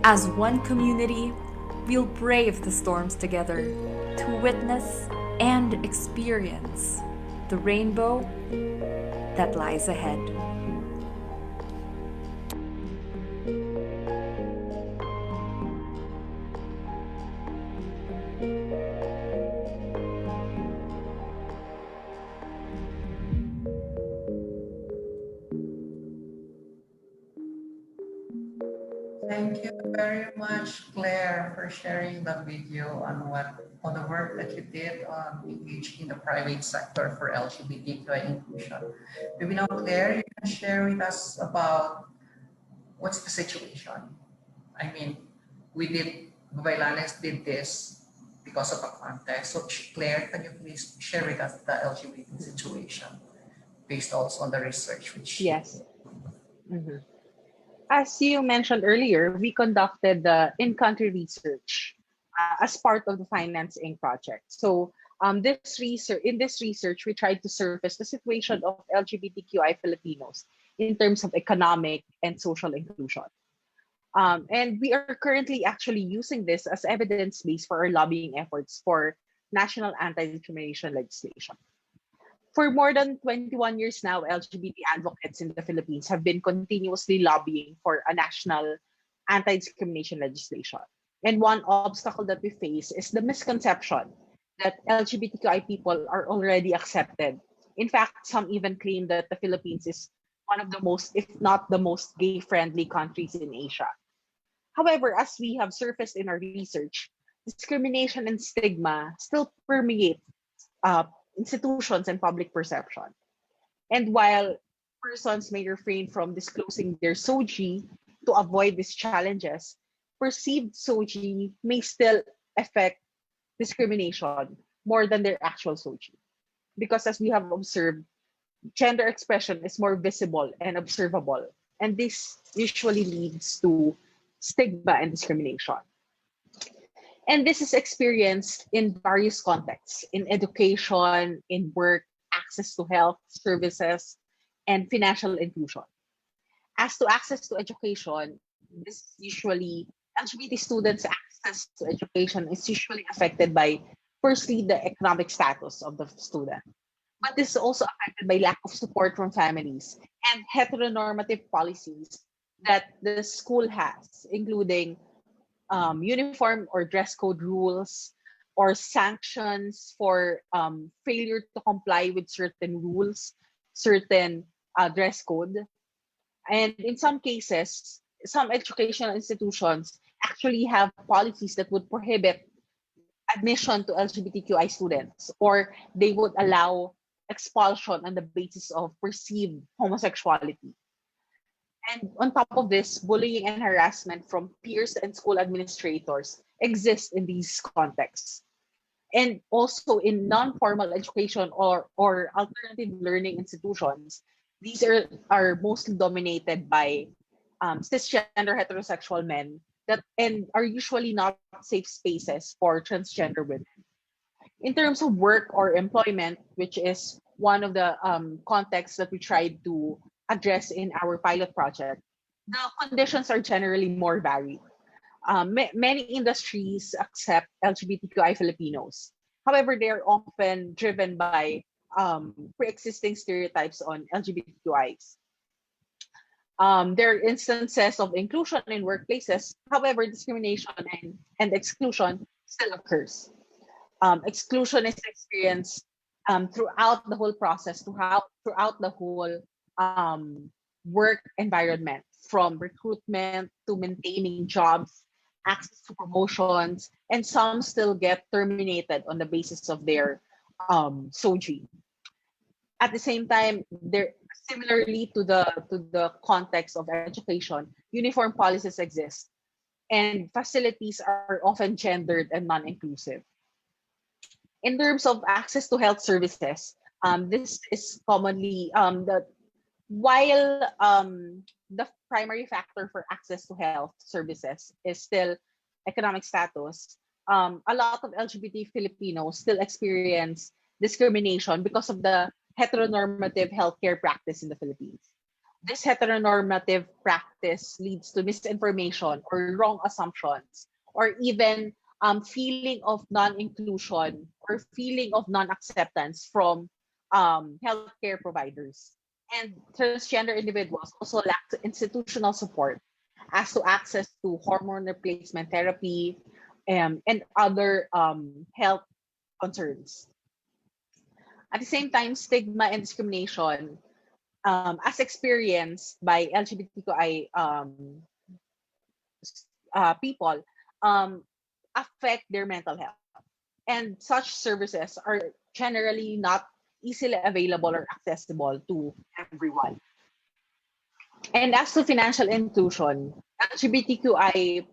As one community, we'll brave the storms together to witness and experience the rainbow that lies ahead. Thank you very much, Claire, for sharing the video on the work that you did on engaging in the private sector for LGBTQI inclusion. Maybe now, Claire, you can share with us about what's the situation. I mean, Bailanes did this because of a contest. So Claire, can you please share with us the LGBT situation based also on the research which Yes. Mhm. As you mentioned earlier, we conducted the in-country research as part of the Finance Inc. project. So in this research, we tried to surface the situation of LGBTQI Filipinos in terms of economic and social inclusion. And we are currently actually using this as evidence base for our lobbying efforts for national anti-discrimination legislation. For more than 21 years now, LGBT advocates in the Philippines have been continuously lobbying for a national anti-discrimination legislation. And one obstacle that we face is the misconception that LGBTQI people are already accepted. In fact, some even claim that the Philippines is one of the most, if not the most gay-friendly countries in Asia. However, as we have surfaced in our research, discrimination and stigma still permeate institutions and public perception. And while persons may refrain from disclosing their SOGI to avoid these challenges, perceived SOGI may still affect discrimination more than their actual SOGI. Because as we have observed, gender expression is more visible and observable, and this usually leads to stigma and discrimination. And this is experienced in various contexts, in education, in work, access to health services, and financial inclusion. As to access to education, this usually, LGBT students' access to education is usually affected by, firstly, the economic status of the student. But this is also affected by lack of support from families and heteronormative policies that the school has, including uniform or dress code rules or sanctions for failure to comply with certain rules, certain dress code. And in some cases, some educational institutions actually have policies that would prohibit admission to LGBTQI students, or they would allow expulsion on the basis of perceived homosexuality. And on top of this, bullying and harassment from peers and school administrators exist in these contexts. And also in non-formal education or alternative learning institutions, these are mostly dominated by cisgender heterosexual men and are usually not safe spaces for transgender women. In terms of work or employment, which is one of the contexts that we tried to address in our pilot project, the conditions are generally more varied. Many industries accept LGBTQI Filipinos. However, they are often driven by pre-existing stereotypes on LGBTQIs. There are instances of inclusion in workplaces. However, discrimination and exclusion still occurs. Exclusion is experienced throughout the whole process, throughout the whole work environment, from recruitment to maintaining jobs, access to promotions, and some still get terminated on the basis of their SOGI. At the same time, there similarly to the context of education, uniform policies exist, and facilities are often gendered and non-inclusive. In terms of access to health services, this is commonly while the primary factor for access to health services is still economic status, a lot of LGBT Filipinos still experience discrimination because of the heteronormative healthcare practice in the Philippines. This heteronormative practice leads to misinformation or wrong assumptions, or even feeling of non-inclusion or feeling of non-acceptance from healthcare providers. And transgender individuals also lack institutional support as to access to hormone replacement therapy and other health concerns. At the same time, stigma and discrimination, as experienced by LGBTQI people, affect their mental health. And such services are generally not easily available or accessible to everyone. And as to financial inclusion, LGBTQI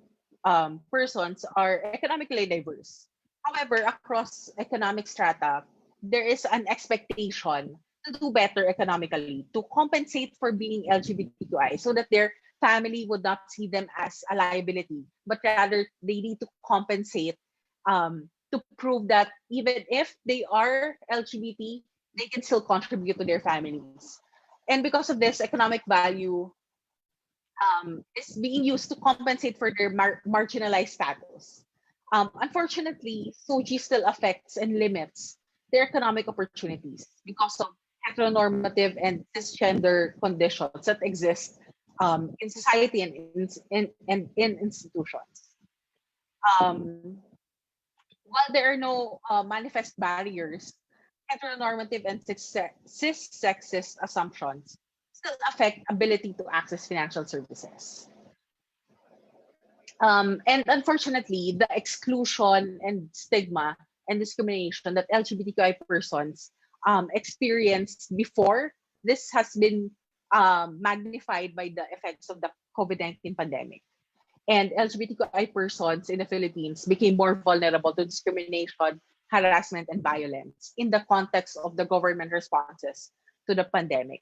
persons are economically diverse. However, across economic strata, there is an expectation to do better economically, to compensate for being LGBTQI so that their family would not see them as a liability, but rather they need to compensate to prove that even if they are LGBT, they can still contribute to their families. And because of this, economic value is being used to compensate for their marginalized status. Unfortunately, SOGI still affects and limits their economic opportunities because of heteronormative and cisgender conditions that exist in society and in institutions. While there are no manifest barriers, heteronormative and cis-sexist assumptions still affect ability to access financial services. And unfortunately, the exclusion and stigma and discrimination that LGBTQI persons experienced before this has been magnified by the effects of the COVID-19 pandemic. And LGBTQI persons in the Philippines became more vulnerable to discrimination, harassment, and violence in the context of the government responses to the pandemic.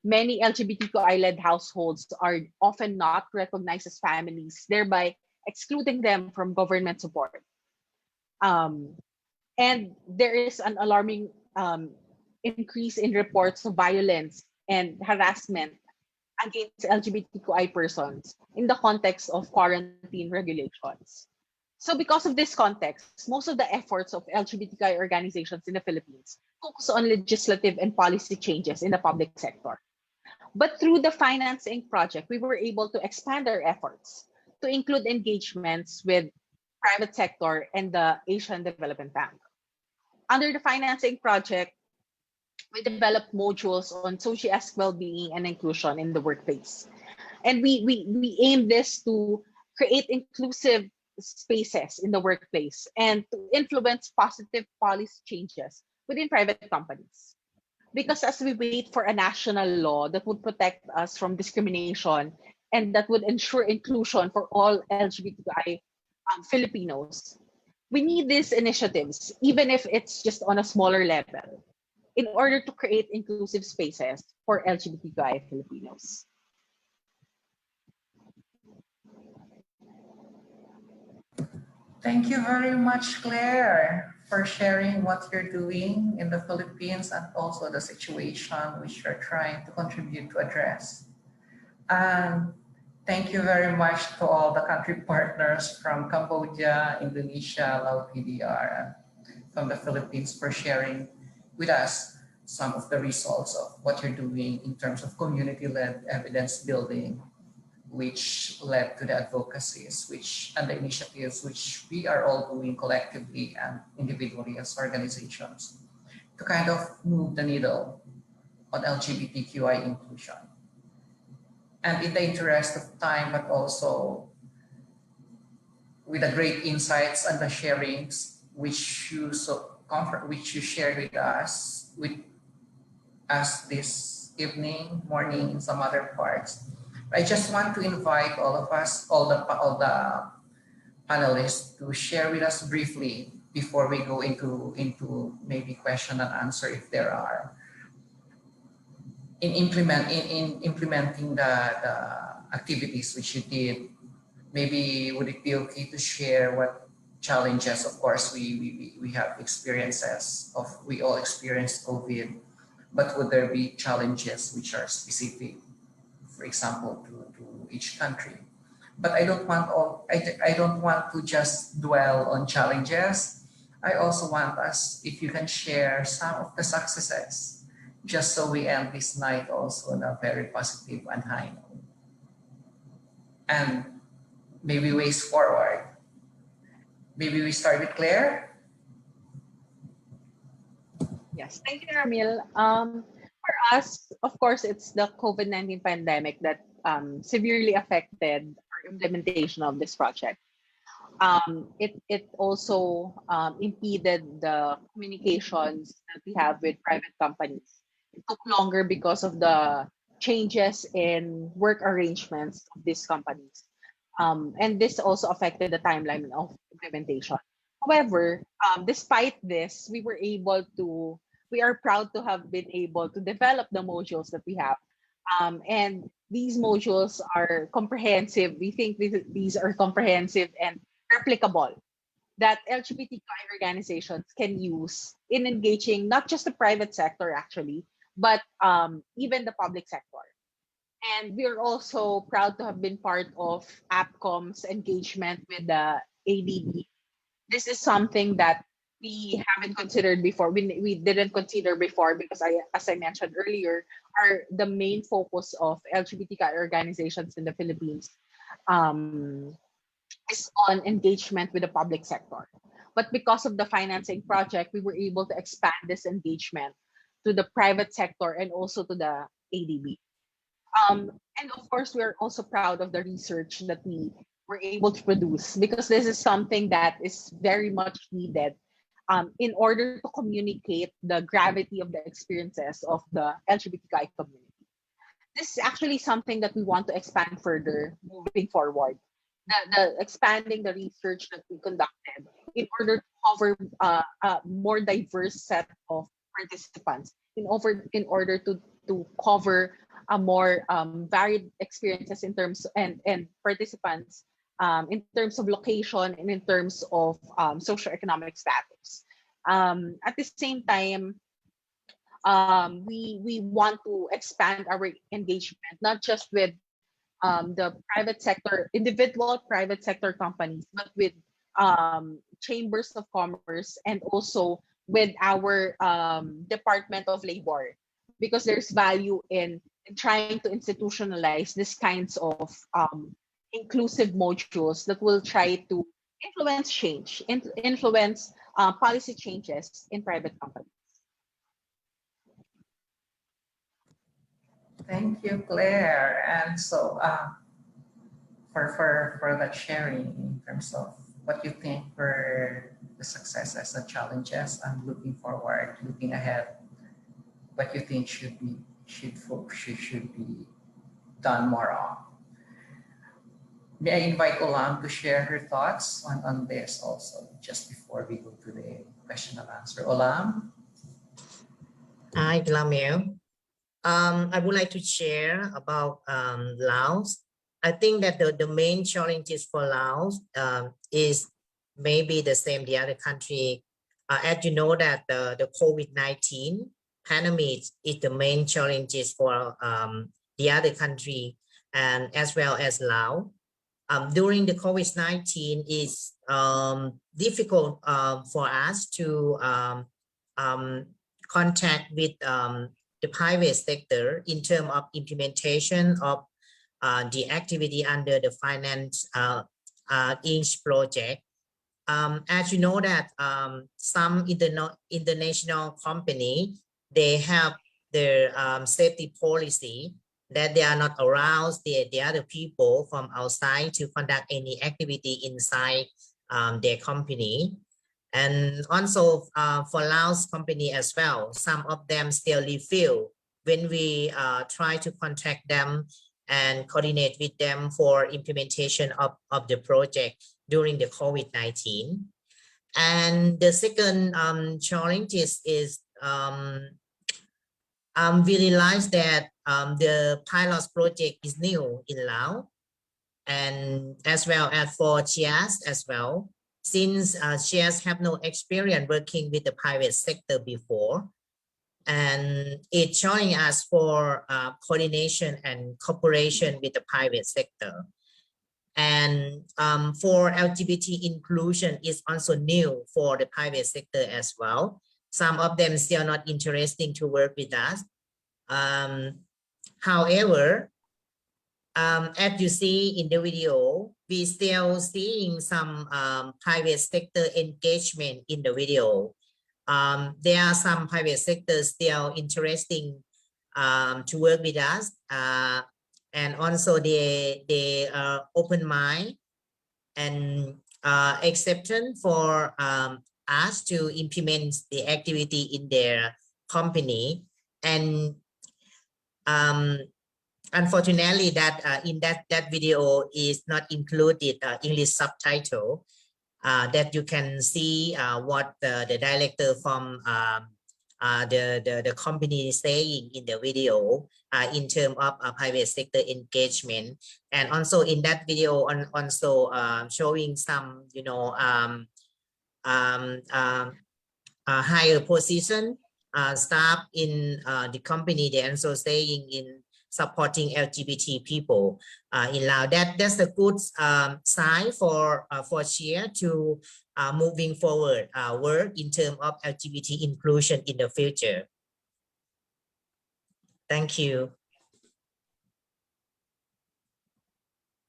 Many LGBTQI-led households are often not recognized as families, thereby excluding them from government support. And there is an alarming increase in reports of violence and harassment against LGBTQI persons in the context of quarantine regulations. So because of this context, most of the efforts of LGBTQI organizations in the Philippines focus on legislative and policy changes in the public sector. But through the Finance Inc. project, we were able to expand our efforts to include engagements with private sector and the Asian Development Bank. Under the Finance Inc. project, we developed modules on socio-esque well-being and inclusion in the workplace. And we aim this to create inclusive spaces in the workplace and to influence positive policy changes within private companies. Because as we wait for a national law that would protect us from discrimination and that would ensure inclusion for all LGBTI Filipinos, we need these initiatives, even if it's just on a smaller level, in order to create inclusive spaces for LGBTQI Filipinos. Thank you very much, Claire, for sharing what you're doing in the Philippines and also the situation which you're trying to contribute to address. Thank you very much to all the country partners from Cambodia, Indonesia, Laos, PDR, and from the Philippines for sharing with us some of the results of what you're doing in terms of community-led evidence building, which led to the advocacies and the initiatives which we are all doing collectively and individually as organizations to kind of move the needle on LGBTQI inclusion. And in the interest of time, but also with the great insights and the sharings which you shared with us this evening, morning, in some other parts, I just want to invite all of us, all the panelists, to share with us briefly before we go into maybe question and answer if there are. In implementing the activities which you did, maybe would it be okay to share what challenges? Of course, we have experiences we all experienced COVID, but would there be challenges which are specific, for example, to each country? But I don't want to just dwell on challenges. I also want us, if you can share some of the successes, just so we end this night also on a very positive and high note. And maybe ways forward. Maybe we start with Claire. Yes, thank you, Ramil. For us, of course, it's the COVID-19 pandemic that severely affected our implementation of this project. It also impeded the communications that we have with private companies. It took longer because of the changes in work arrangements of these companies. And this also affected the timeline of implementation. However, despite this, we are proud to have been able to develop the modules that we have. And these modules are comprehensive. We think these are comprehensive and replicable, that LGBTQI organizations can use in engaging not just the private sector actually, but even the public sector. And we're also proud to have been part of APCOM's engagement with the ADB. This is something that we haven't considered before. We didn't consider before because, as I mentioned earlier, the main focus of LGBTQI organizations in the Philippines is on engagement with the public sector. But because of the financing project, we were able to expand this engagement to the private sector and also to the ADB. And of course, we're also proud of the research that we were able to produce, because this is something that is very much needed in order to communicate the gravity of the experiences of the LGBTQI community. This is actually something that we want to expand further moving forward. The expanding the research that we conducted in order to cover a more diverse set of participants, in order to cover a more varied experiences in terms and participants in terms of location and in terms of socioeconomic status. At the same time, we want to expand our engagement not just with the private sector, individual private sector companies, but with chambers of commerce and also with our Department of Labor, because there's value in trying to institutionalize these kinds of inclusive modules that will try to influence change, influence policy changes in private companies. Thank you, Claire. And so for that sharing in terms of what you think were the successes and challenges, and looking forward, looking ahead, what you think should be done more on. May I invite Olam to share her thoughts on this also, just before we go to the question and answer. Olam? Hi, Glamil. I would like to share about Laos. I think that the main challenges for Laos is maybe the same the other country. As you know that the COVID-19 pandemic is the main challenges for the other country. and as well as Laos. During the COVID-19, it's difficult for us to contact with the private sector in terms of implementation of the activity under the finance Inc. project. As you know that some international company, they have their safety policy that they are not around the other people from outside to conduct any activity inside their company. And also for Laos company as well, some of them still refuse when we try to contact them and coordinate with them for implementation of the project during the COVID-19. And the second challenge is we realized that the pilot project is new in Laos, and as well as for Chias as well, since Chias have no experience working with the private sector before, and it's showing us for coordination and cooperation with the private sector. And for LGBT inclusion is also new for the private sector as well. Some of them still not interested to work with us. However, as you see in the video, we still seeing some private sector engagement in the video. There are some private sectors still interesting to work with us, and also they open mind and acceptance for us to implement the activity in their company. And unfortunately, that in that video is not included English subtitle. That you can see what the director from the company is saying in the video in terms of private sector engagement. And also in that video also showing some, you know, higher position staff in the company. They also saying in supporting LGBT people in Laos. That's a good sign for Chia to moving forward work in terms of LGBT inclusion in the future. Thank you.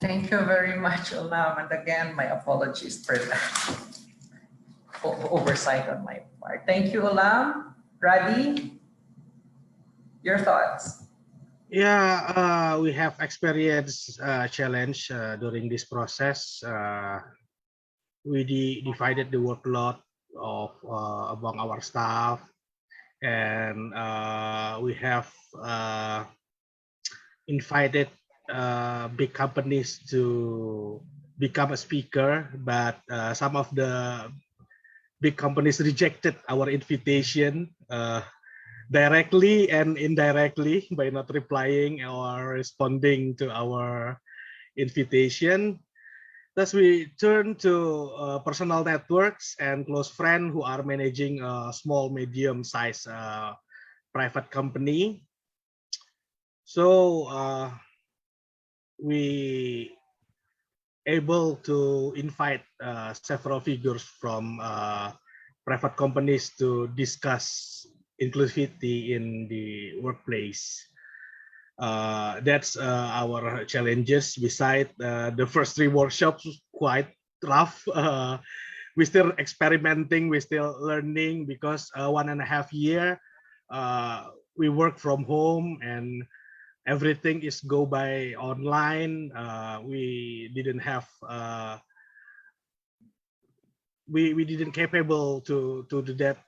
Thank you very much, Olam. And again, my apologies for that oversight on my part. Thank you, Olam. Radi, your thoughts? Yeah, we have experienced challenge during this process. We divided the workload of among our staff, and we have invited big companies to become a speaker, but some of the big companies rejected our invitation directly and indirectly by not replying or responding to our invitation. Thus, we turn to personal networks and close friends who are managing a small, medium-sized private company. So we able to invite several figures from private companies to discuss inclusivity in the workplace. That's our challenges. Besides the first 3 workshops, quite rough. We're still experimenting, we're still learning, because 1.5 years we work from home and everything is go by online. We didn't have we didn't capable to do that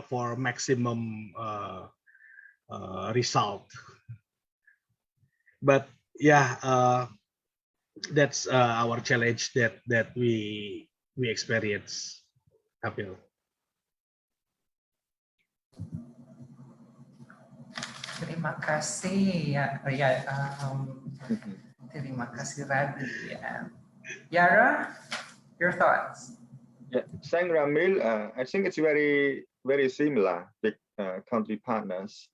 for maximum result. But yeah, that's our challenge that we experience. Kapil. Terima kasih. Terima kasih, Radi. Yara, your thoughts? Yeah, thank Ramil. I think it's very similar with country partners.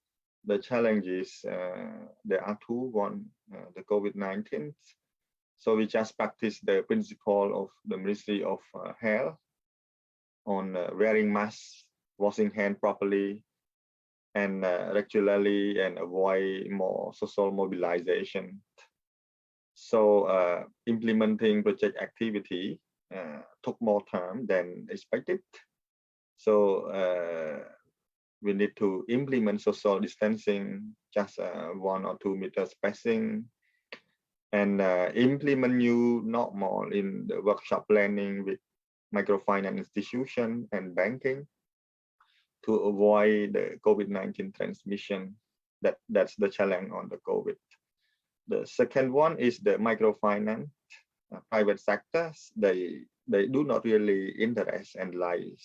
the challenges, there are two. One, the COVID-19. So we just practice the principle of the Ministry of Health on wearing masks, washing hands properly, and regularly, and avoid more social mobilization. So implementing project activity took more time than expected. So we need to implement social distancing, just 1 or 2 meters spacing, and implement new normal in the workshop planning with microfinance institution and banking to avoid the COVID-19 transmission. That's the challenge on the COVID. The second one is the microfinance. Private sectors, they do not really interest and like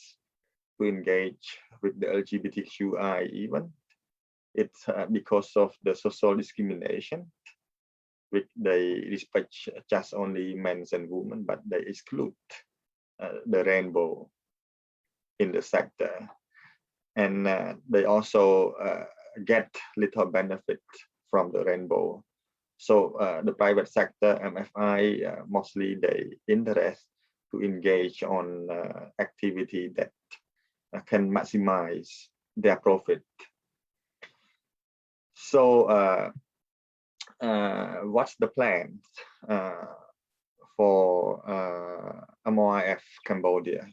to engage with the LGBTQI even. It's because of the social discrimination, which they respect just only men and women, but they exclude the rainbow in the sector. And they also get little benefit from the rainbow. So the private sector, MFI, mostly they interest to engage on activity that can maximize their profit. So what's the plan for MOIF Cambodia?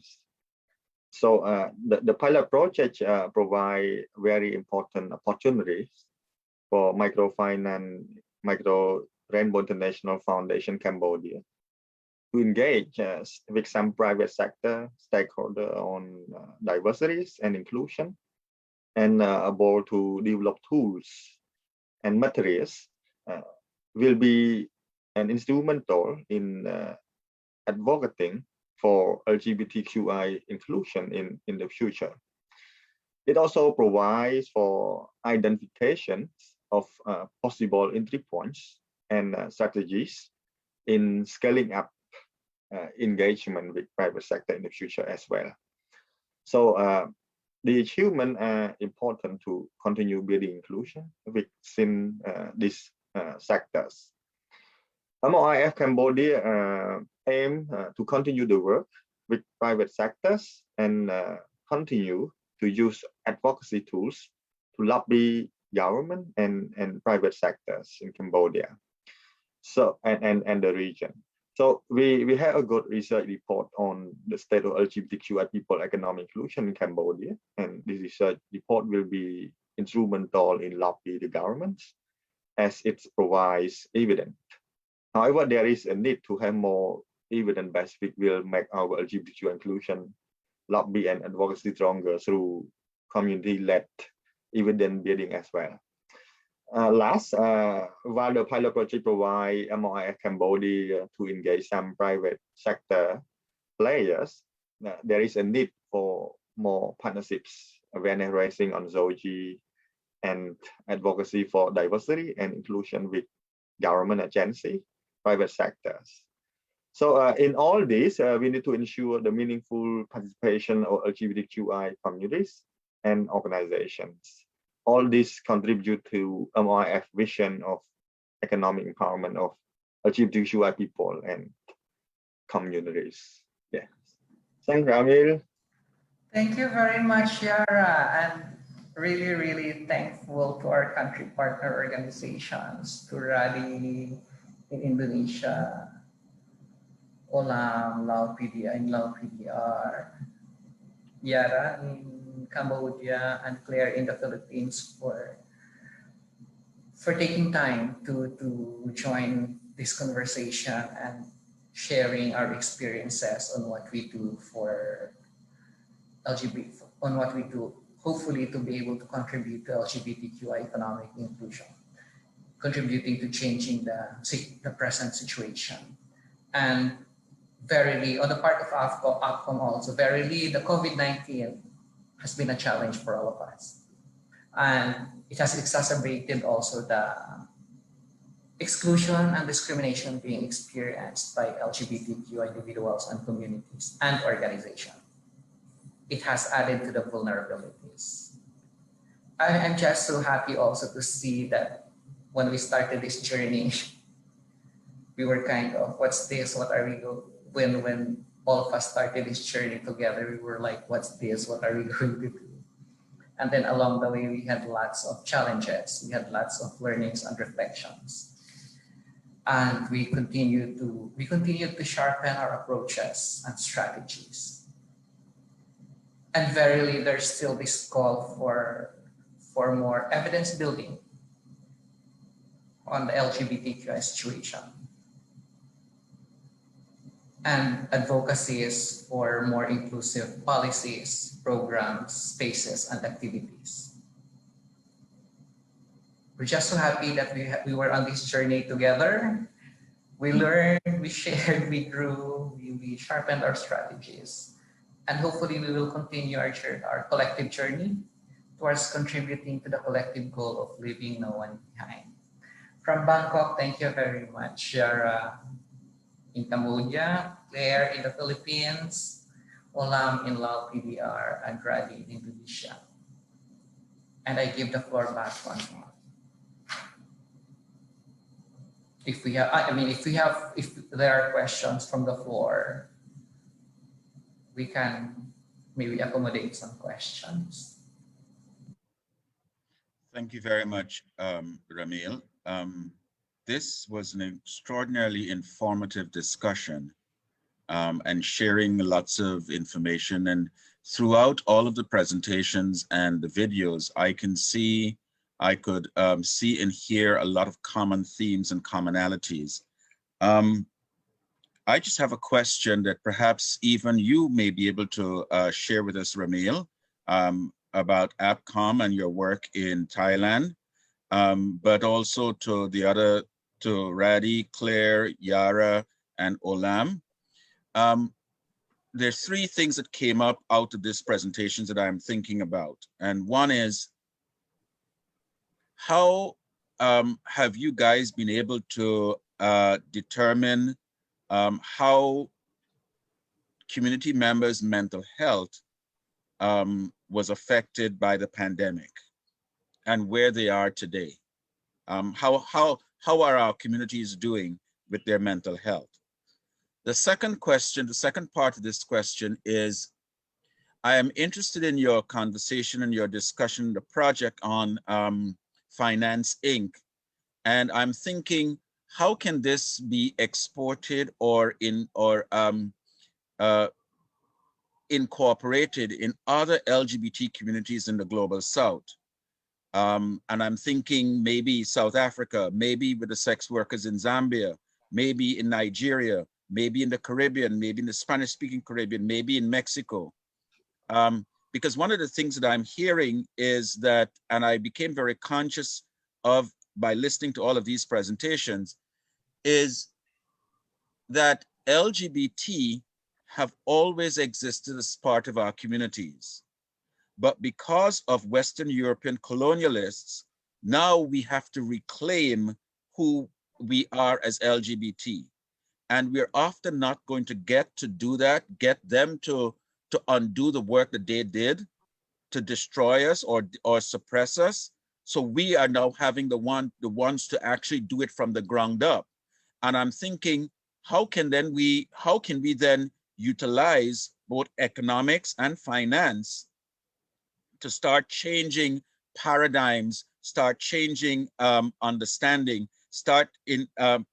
So the pilot project provide very important opportunities for microfinance, Rainbow International Foundation Cambodia to engage with some private sector stakeholder on diversities and inclusion, and able to develop tools and materials will be an instrumental in advocating for LGBTQI inclusion in the future. It also provides for identification of possible entry points and strategies in scaling up engagement with private sector in the future as well. So the achievements are important to continue building inclusion within these sectors. MOIF Cambodia aim to continue the work with private sectors and continue to use advocacy tools to lobby government and private sectors in Cambodia, so and the region. So we have a good research report on the state of LGBTQI people economic inclusion in Cambodia, and this research report will be instrumental in lobby the government as it provides evidence. However, there is a need to have more evidence-based which will make our LGBTQ inclusion lobby and advocacy stronger through community-led evidence building as well. Last, while the pilot project provides MOIF Cambodia to engage some private sector players, there is a need for more partnerships, awareness raising on ZOG, and advocacy for diversity and inclusion with government agency, private sectors. So in all this, we need to ensure the meaningful participation of LGBTQI communities and organizations. All this contribute to MOIF vision of economic empowerment of LGBTQI people and communities. Yeah. Thanks, Ramil. Thank you very much, Yara, and really, really thankful to our country partner organizations, to RADI in Indonesia, Olam, Lao PDR, Yara in Cambodia, and Claire in the Philippines for taking time to join this conversation and sharing our experiences on what we do for LGBT, on what we do, hopefully to be able to contribute to LGBTQI economic inclusion, contributing to changing the present situation. And verily, on the part of APCOM also, verily the COVID-19 has been a challenge for all of us. And it has exacerbated also the exclusion and discrimination being experienced by LGBTQ individuals and communities and organizations. It has added to the vulnerabilities. I'm just so happy also to see that when we started this journey, we were kind of, what's this? What are we going? When all of us started this journey together, we were like, what's this? What are we going to do? And then along the way, we had lots of challenges. We had lots of learnings and reflections. And we continued to sharpen our approaches and strategies. And verily, there's still this call for more evidence building on the LGBTQI situation, and advocacies for more inclusive policies, programs, spaces, and activities. We're just so happy that we were on this journey together. We learned, we shared, we grew, we sharpened our strategies. And hopefully we will continue our collective journey towards contributing to the collective goal of leaving no one behind. From Bangkok, thank you very much, Yara in Cambodia, Claire in the Philippines, Olam in Laos PDR, and Radi in Indonesia. And I give the floor back once more. If there are questions from the floor, we can maybe accommodate some questions. Thank you very much, Ramil. This was an extraordinarily informative discussion and sharing lots of information. And throughout all of the presentations and the videos, I could see and hear a lot of common themes and commonalities. I just have a question that perhaps even you may be able to share with us, Ramil, about APCOM and your work in Thailand, but also to Radi, Claire, Yara, and Olam. There's three things that came up out of this presentation that I'm thinking about. And one is, how have you guys been able to determine how community members' mental health was affected by the pandemic and where they are today? How are our communities doing with their mental health? The second part of this question is, I am interested in your conversation and your discussion, the project on Finance Inc. And I'm thinking, how can this be exported or incorporated in other LGBT communities in the global South? And I'm thinking maybe South Africa, maybe with the sex workers in Zambia, maybe in Nigeria, maybe in the Caribbean, maybe in the Spanish-speaking Caribbean, maybe in Mexico. Because one of the things that I'm hearing is that, and I became very conscious of by listening to all of these presentations, is that LGBT have always existed as part of our communities. But because of Western European colonialists, now we have to reclaim who we are as LGBT. And we're often not going to get to do that, get them to undo the work that they did to destroy us or suppress us. So we are now having the ones to actually do it from the ground up. And I'm thinking, how can we then utilize both economics and finance to start changing paradigms, start changing understanding, start in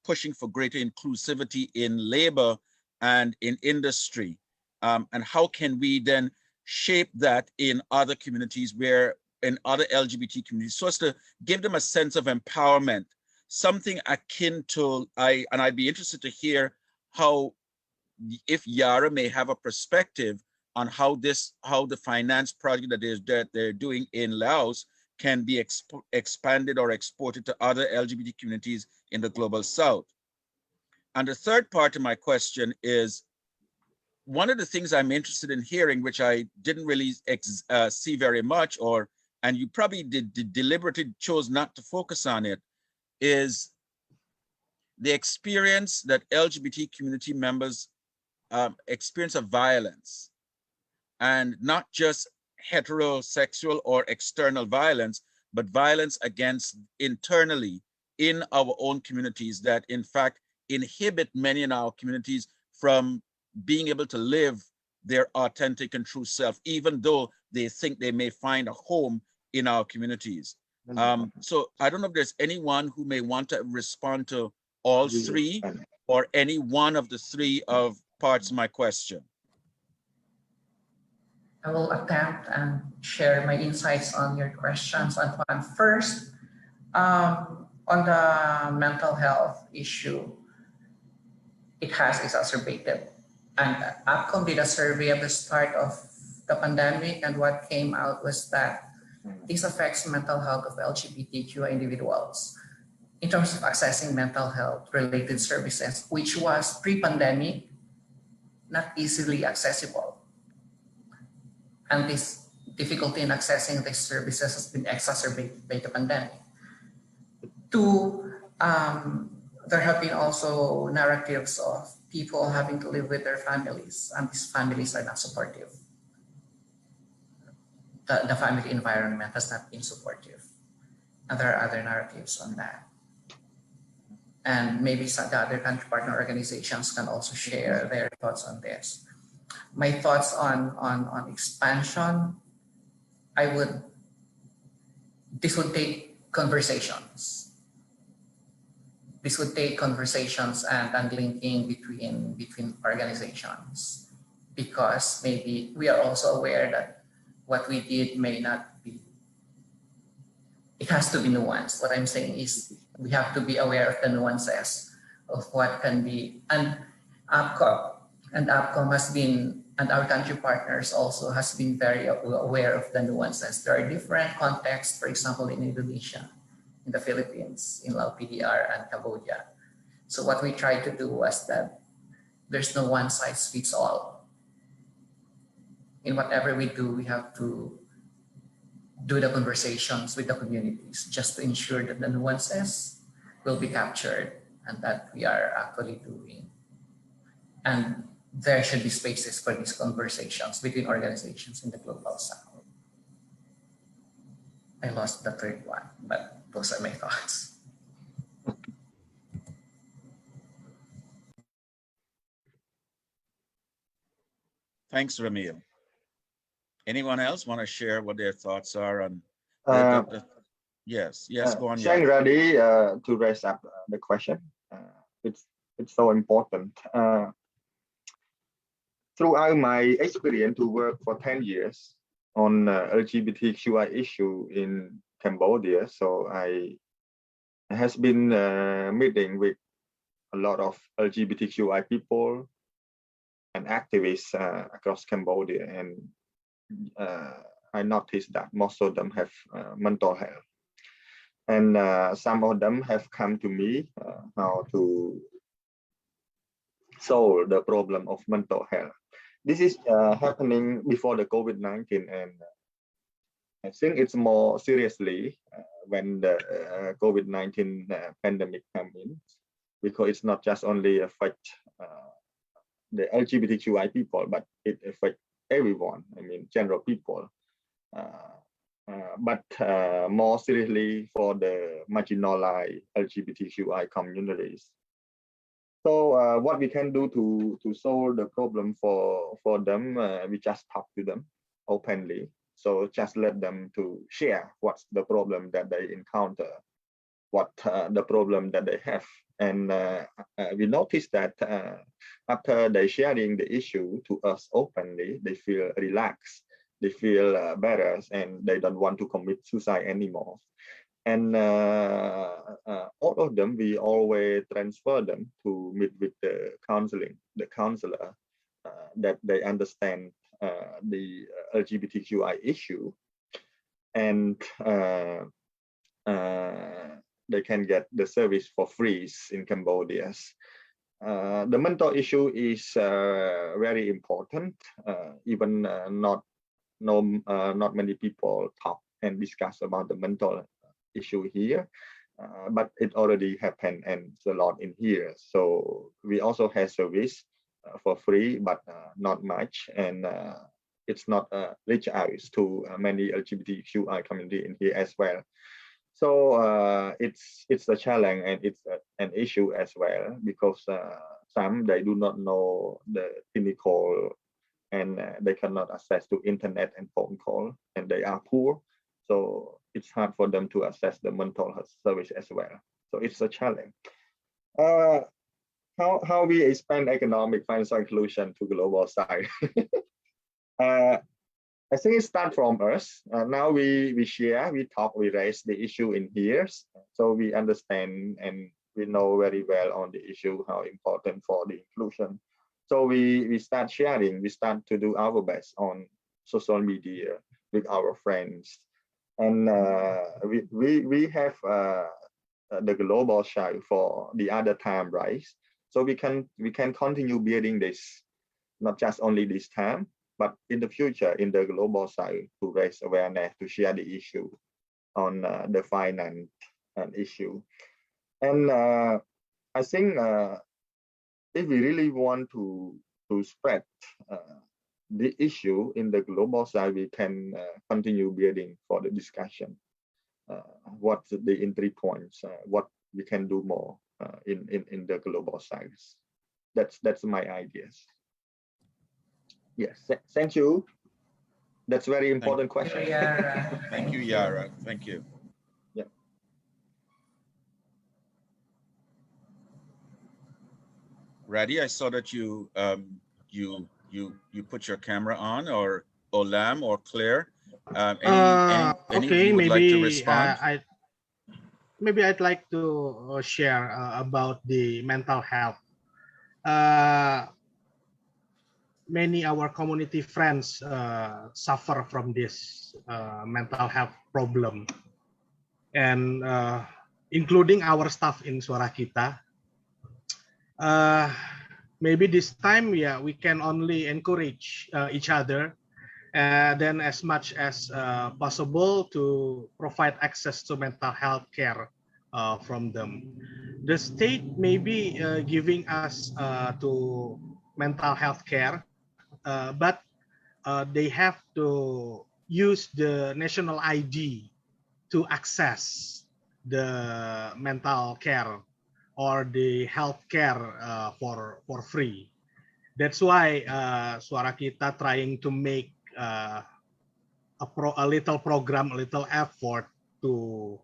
pushing for greater inclusivity in labor and in industry? And how can we then shape that in other communities, in other LGBT communities, so as to give them a sense of empowerment, something akin to, I'd be interested to hear if Yara may have a perspective on how the finance project that they're doing in Laos can be expanded or exported to other LGBT communities in the global South. And the third part of my question is, one of the things I'm interested in hearing, which I didn't really see very much, and you probably deliberately chose not to focus on it, is the experience that LGBT community members experience of violence, and not just heterosexual or external violence, but violence against internally in our own communities that in fact inhibit many in our communities from being able to live their authentic and true self, even though they think they may find a home in our communities. So I don't know if there's anyone who may want to respond to all three or any one of the three of parts of my question. I will attempt and share my insights on your questions, Antoine. First, on the mental health issue, it has exacerbated. And APCOM did a survey at the start of the pandemic, and what came out was that this affects mental health of LGBTQ individuals in terms of accessing mental health related services, which was pre-pandemic not easily accessible. And this difficulty in accessing these services has been exacerbated by the pandemic. Two, there have been also narratives of people having to live with their families, and these families are not supportive. The family environment has not been supportive. And there are other narratives on that. And maybe some the other country partner organizations can also share their thoughts on this. My thoughts on expansion, this would take conversations. This would take conversations and linking between organizations, because maybe we are also aware that what we did may not be, it has to be nuanced. What I'm saying is we have to be aware of the nuances of what can be, and APCOM has been, and our country partners also has been very aware of the nuances. There are different contexts, for example, in Indonesia, in the Philippines, in Laos PDR and Cambodia. So what we tried to do was that there's no one size fits all. In whatever we do, we have to do the conversations with the communities just to ensure that the nuances will be captured and that we are actually doing. And there should be spaces for these conversations between organizations in the global south. I lost the third one, but those are my thoughts. Thanks, Ramil. Anyone else want to share what their thoughts are on yes, go on. Saying ready to raise up the question. It's so important. Throughout my experience to work for 10 years on LGBTQI issue in Cambodia, so I has been meeting with a lot of LGBTQI people and activists across Cambodia, and I noticed that most of them have mental health, and some of them have come to me how to solve the problem of mental health. This is happening before the COVID-19, and I think it's more seriously when the COVID-19 pandemic came in, because it's not just only affect the LGBTQI people, but it affects everyone. I mean, general people, but more seriously for the marginalized LGBTQI communities. So what we can do to solve the problem for them, we just talk to them openly. So just let them to share what's the problem that they encounter, what the problem that they have. And we noticed that after they sharing the issue to us openly, they feel relaxed, they feel better, and they don't want to commit suicide anymore. And all of them, we always transfer them to meet with the counselor, that they understand the LGBTQI issue, and they can get the service for free in Cambodia. The mental issue is very important. Even not many people talk and discuss about the mental issue here, but it already happened and it's a lot in here. So we also have service for free, but not much, and it's not reach out to many LGBTQI community in here as well. So it's a challenge, and it's an issue as well, because some they do not know the technical, and they cannot access to internet and phone call, and they are poor, so it's hard for them to access the mental health service as well. So it's a challenge. How we expand economic financial inclusion to global side? I think it starts from us. Now we share, we talk, we raise the issue in here, so we understand and we know very well on the issue how important for the inclusion. So we start sharing, we start to do our best on social media with our friends, and we have the global show for the other time, right? So we can continue building this, not just only this time, but in the future, in the global side, to raise awareness, to share the issue on the finance issue. And I think if we really want to spread the issue in the global side, we can continue building for the discussion. What's the entry points? What we can do more in the global sides. That's my ideas. Yes, thank you. That's very important question. Thank you, Yara. Thank you. Yeah. Radhi, I saw that you put your camera on, or Olam or Claire. Any Okay, you would maybe like to respond? I'd like to share about the mental health. Many our community friends suffer from this mental health problem, and including our staff in Suara Kita. Maybe this time, yeah, we can only encourage each other, then as much as possible to provide access to mental health care from them. The state may be giving us to mental health care, but they have to use the national ID to access the mental care or the health care for free. That's why Suara Kita trying to make a little program, a little effort to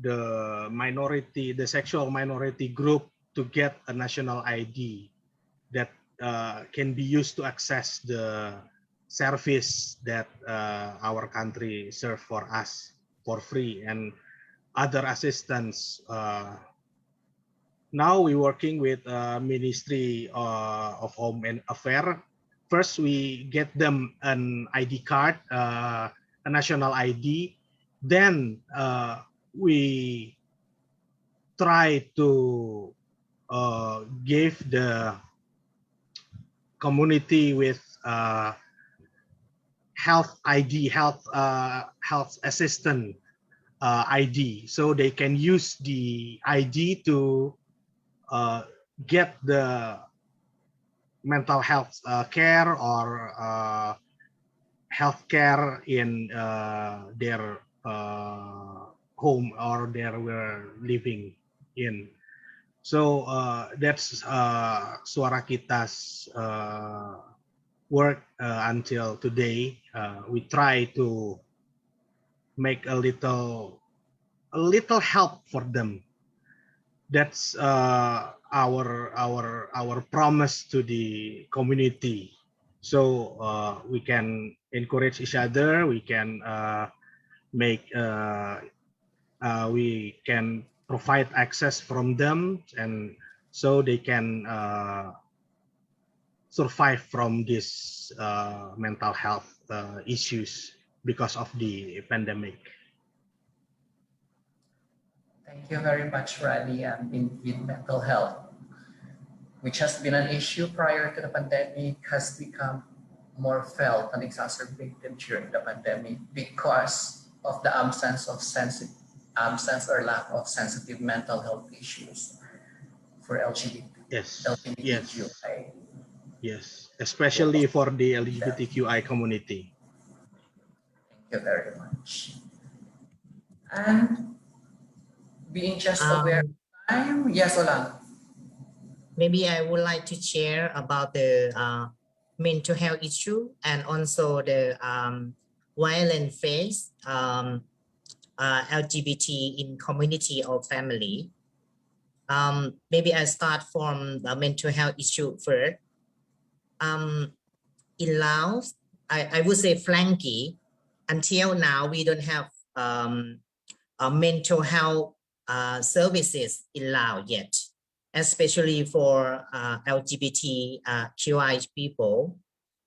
the minority, the sexual minority group, to get a national ID that can be used to access the service that our country serve for us for free, and other assistance. Now we're working with Ministry of Home and Affairs. First, we get them an ID card, a national ID. Then we try to give the community with health ID, health assistant ID, so they can use the ID to get the mental health care or health care in their home or they were living in. So that's Suara Kita's work until today. We try to make a little help for them. That's our promise to the community. So we can encourage each other. We can we can provide access from them, and so they can survive from this mental health issues because of the pandemic. Thank you very much, Radhi. In mental health, which has been an issue prior to the pandemic, has become more felt and exacerbated during the pandemic because of the absence or lack of sensitive mental health issues for LGBTQI Yes, especially for the LGBTQI community. Thank you very much. And being just aware of time, yes, Olan. Maybe I would like to share about the mental health issue and also the violent face LGBT in community or family. Maybe I start from the mental health issue first. In Laos, I would say frankly, until now we don't have mental health services in Laos yet, especially for LGBTQI people.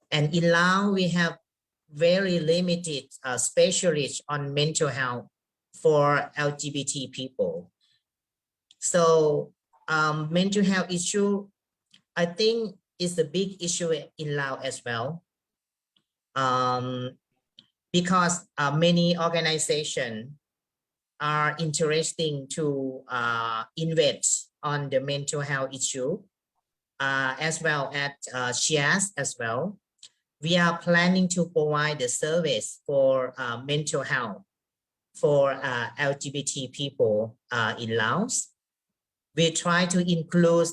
And in Laos, we have very limited specialists on mental health for LGBT people. So mental health issue, I think, is a big issue in Laos as well. Because many organizations are interesting to invest on the mental health issue, as well as SHIAS as well. We are planning to provide the service for mental health for LGBT people in Laos. We try to include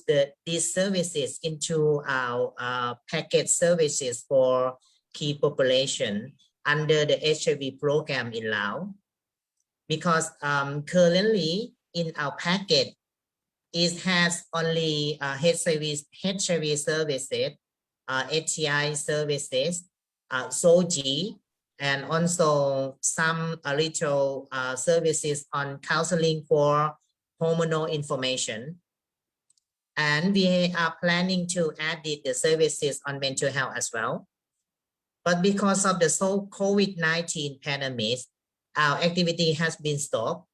these services into our package services for key population under the HIV program in Laos. Because currently in our package, it has only HIV services, HCI services, SOGI, and also some little services on counseling for hormonal information. And we are planning to add the services on mental health as well. But because of the COVID-19 pandemic, our activity has been stopped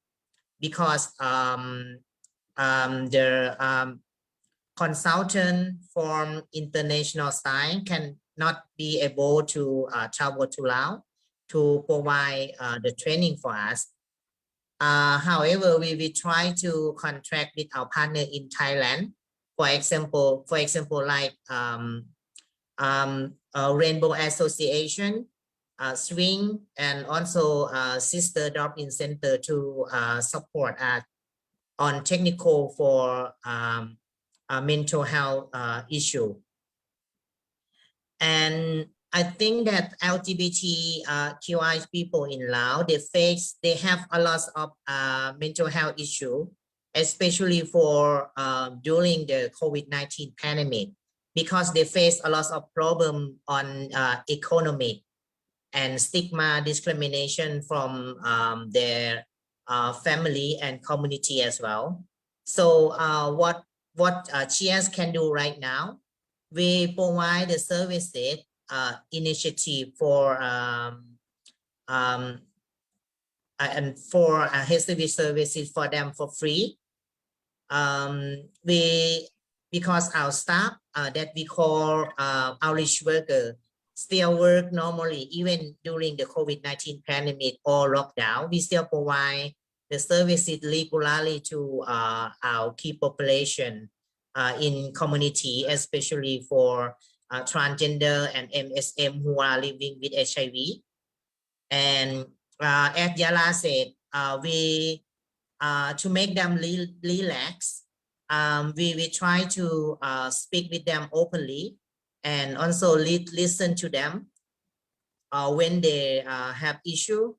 because the consultant from international side cannot be able to travel to Laos to provide the training for us. However, we try to contract with our partner in Thailand. For example, like Rainbow Association, Swing, and also Sister Drop-in Center to support us on technical for mental health issue. And I think that LGBTQI people in Laos, they have a lot of mental health issue, especially for during the COVID-19 pandemic, because they face a lot of problem on economic and stigma discrimination from their family and community as well. So what Cheers can do right now, we provide the services initiative for and for HIV services for them for free. Because our staff that we call outreach worker still work normally, even during the COVID-19 pandemic or lockdown, we still provide the services regularly to our key population in community, especially for transgender and MSM who are living with HIV. And as Yala said, to make them relax, we try to speak with them openly and also listen to them when they have issue.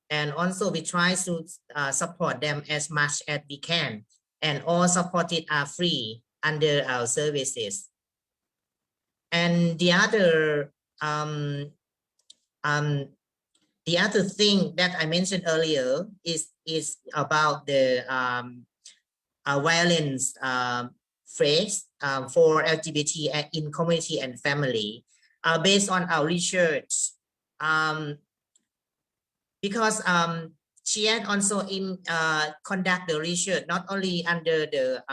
And also we try to support them as much as we can, and all supported are free under our services. And the other thing that I mentioned earlier is about the violence phrase for LGBT in community and family. Based on our research, because she had also conduct the research not only under the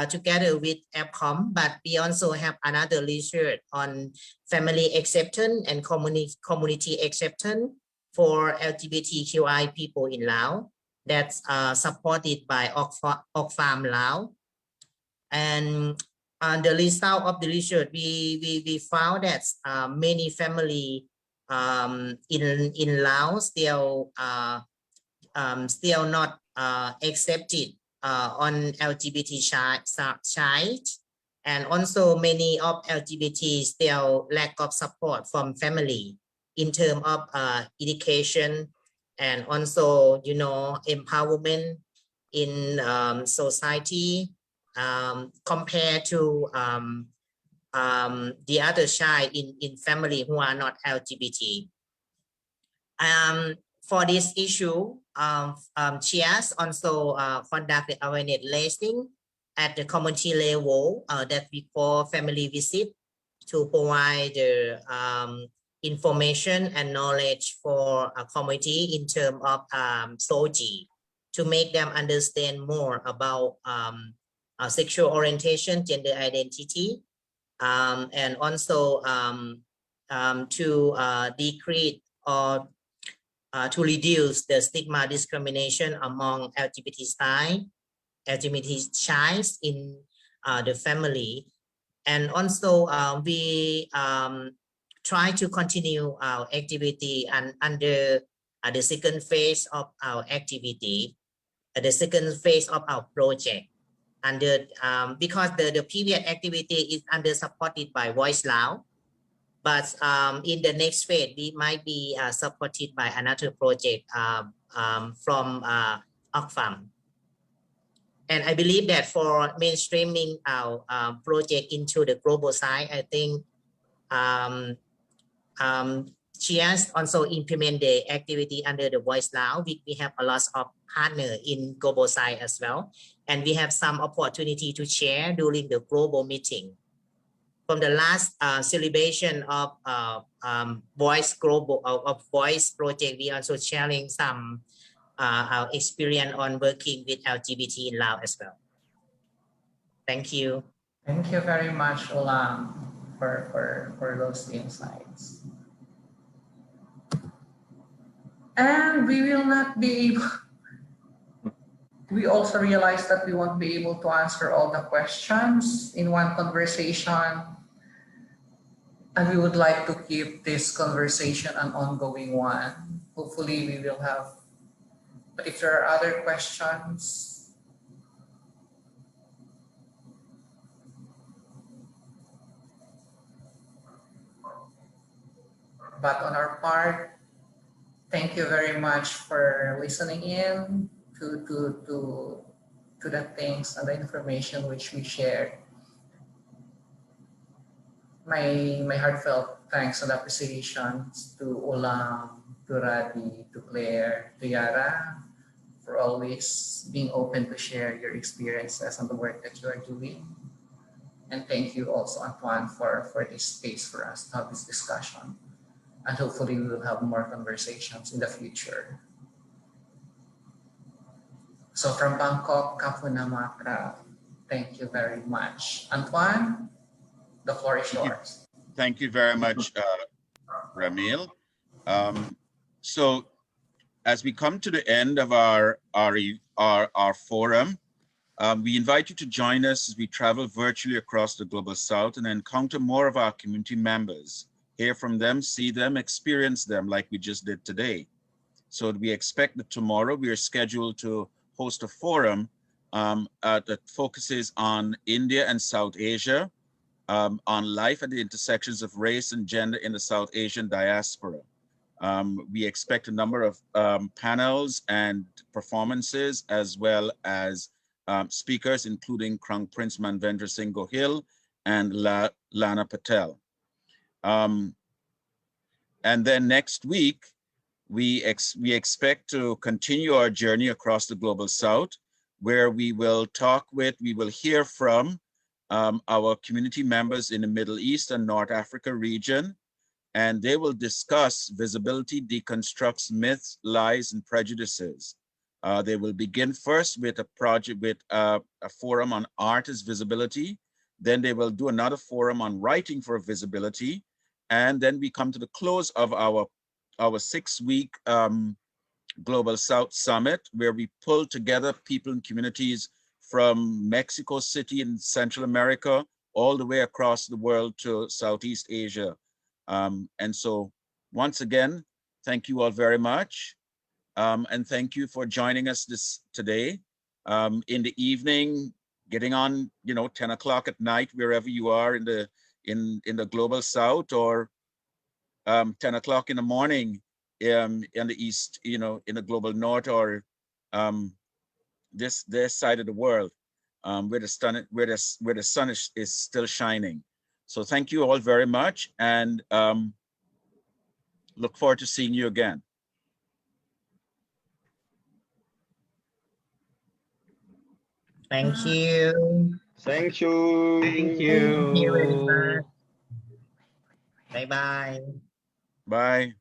together with APCOM, but we also have another research on family acceptance and community acceptance for LGBTQI people in Laos. That's supported by Oxfam Laos. And on the result of the research, we found that many family in Laos still not accepted on LGBT side, and also many of LGBT still lack of support from family in terms of education and also empowerment in society compared to the other child in family who are not LGBT. For this issue, CHEERS also conducted awareness raising at the community level that we call family visit to provide the information and knowledge for a community in terms of SOGI, to make them understand more about sexual orientation, gender identity, and also to decrease or to reduce the stigma discrimination among LGBT child in the family. And also we try to continue our activity and under the second phase of our activity, the second phase of our project. Under because the previous activity is under supported by Voice Laos, but in the next phase we might be supported by another project from APCOM. And I believe that for mainstreaming our project into the global side, I think CHEERS also implement the activity under the Voice Laos. We have a lot of partners in global side as well. And we have some opportunity to share during the global meeting. From the last celebration of Voice Global of Voice project, we also sharing some our experience on working with LGBT in Laos as well. Thank you. Thank you very much, Olam, for those insights. And we will not be able, we also realize that we won't be able to answer all the questions in one conversation. And we would like to keep this conversation an ongoing one. Hopefully we will have, but if there are other questions, but on our part, thank you very much for listening in to the things and the information which we shared. My heartfelt thanks and appreciations to Olam, to Radi, to Claire, to Yara, for always being open to share your experiences and the work that you are doing. And thank you also, Antoine, for this space for us to have this discussion. And hopefully we will have more conversations in the future. So from Bangkok, Kapuna Matra, thank you very much. Antoine, the floor is yours. Thank you very much, Ramil. So as we come to the end of our forum, we invite you to join us as we travel virtually across the Global South and encounter more of our community members, hear from them, see them, experience them like we just did today. So we expect that tomorrow we are scheduled to host a forum that focuses on India and South Asia, on life at the intersections of race and gender in the South Asian diaspora. We expect a number of panels and performances, as well as speakers, including Crown Prince Manvendra Singh Gohil and Lana Patel. And then next week, we expect to continue our journey across the Global South, where we will hear from our community members in the Middle East and North Africa region, and they will discuss visibility deconstructs myths, lies, and prejudices. They will begin first with a project with a forum on art as visibility. Then they will do another forum on writing for visibility. And then we come to the close of our 6-week Global South Summit, where we pull together people and communities from Mexico City in Central America, all the way across the world to Southeast Asia. And so once again, thank you all very much. And thank you for joining us today. In the evening, getting on, 10 o'clock at night, wherever you are in the global South, or 10 o'clock in the morning in the East, in the global North, or this side of the world, where the sun is still shining. So thank you all very much, and look forward to seeing you again. Thank you. Thank you. Thank Thank you very you. much. Bye bye. Bye.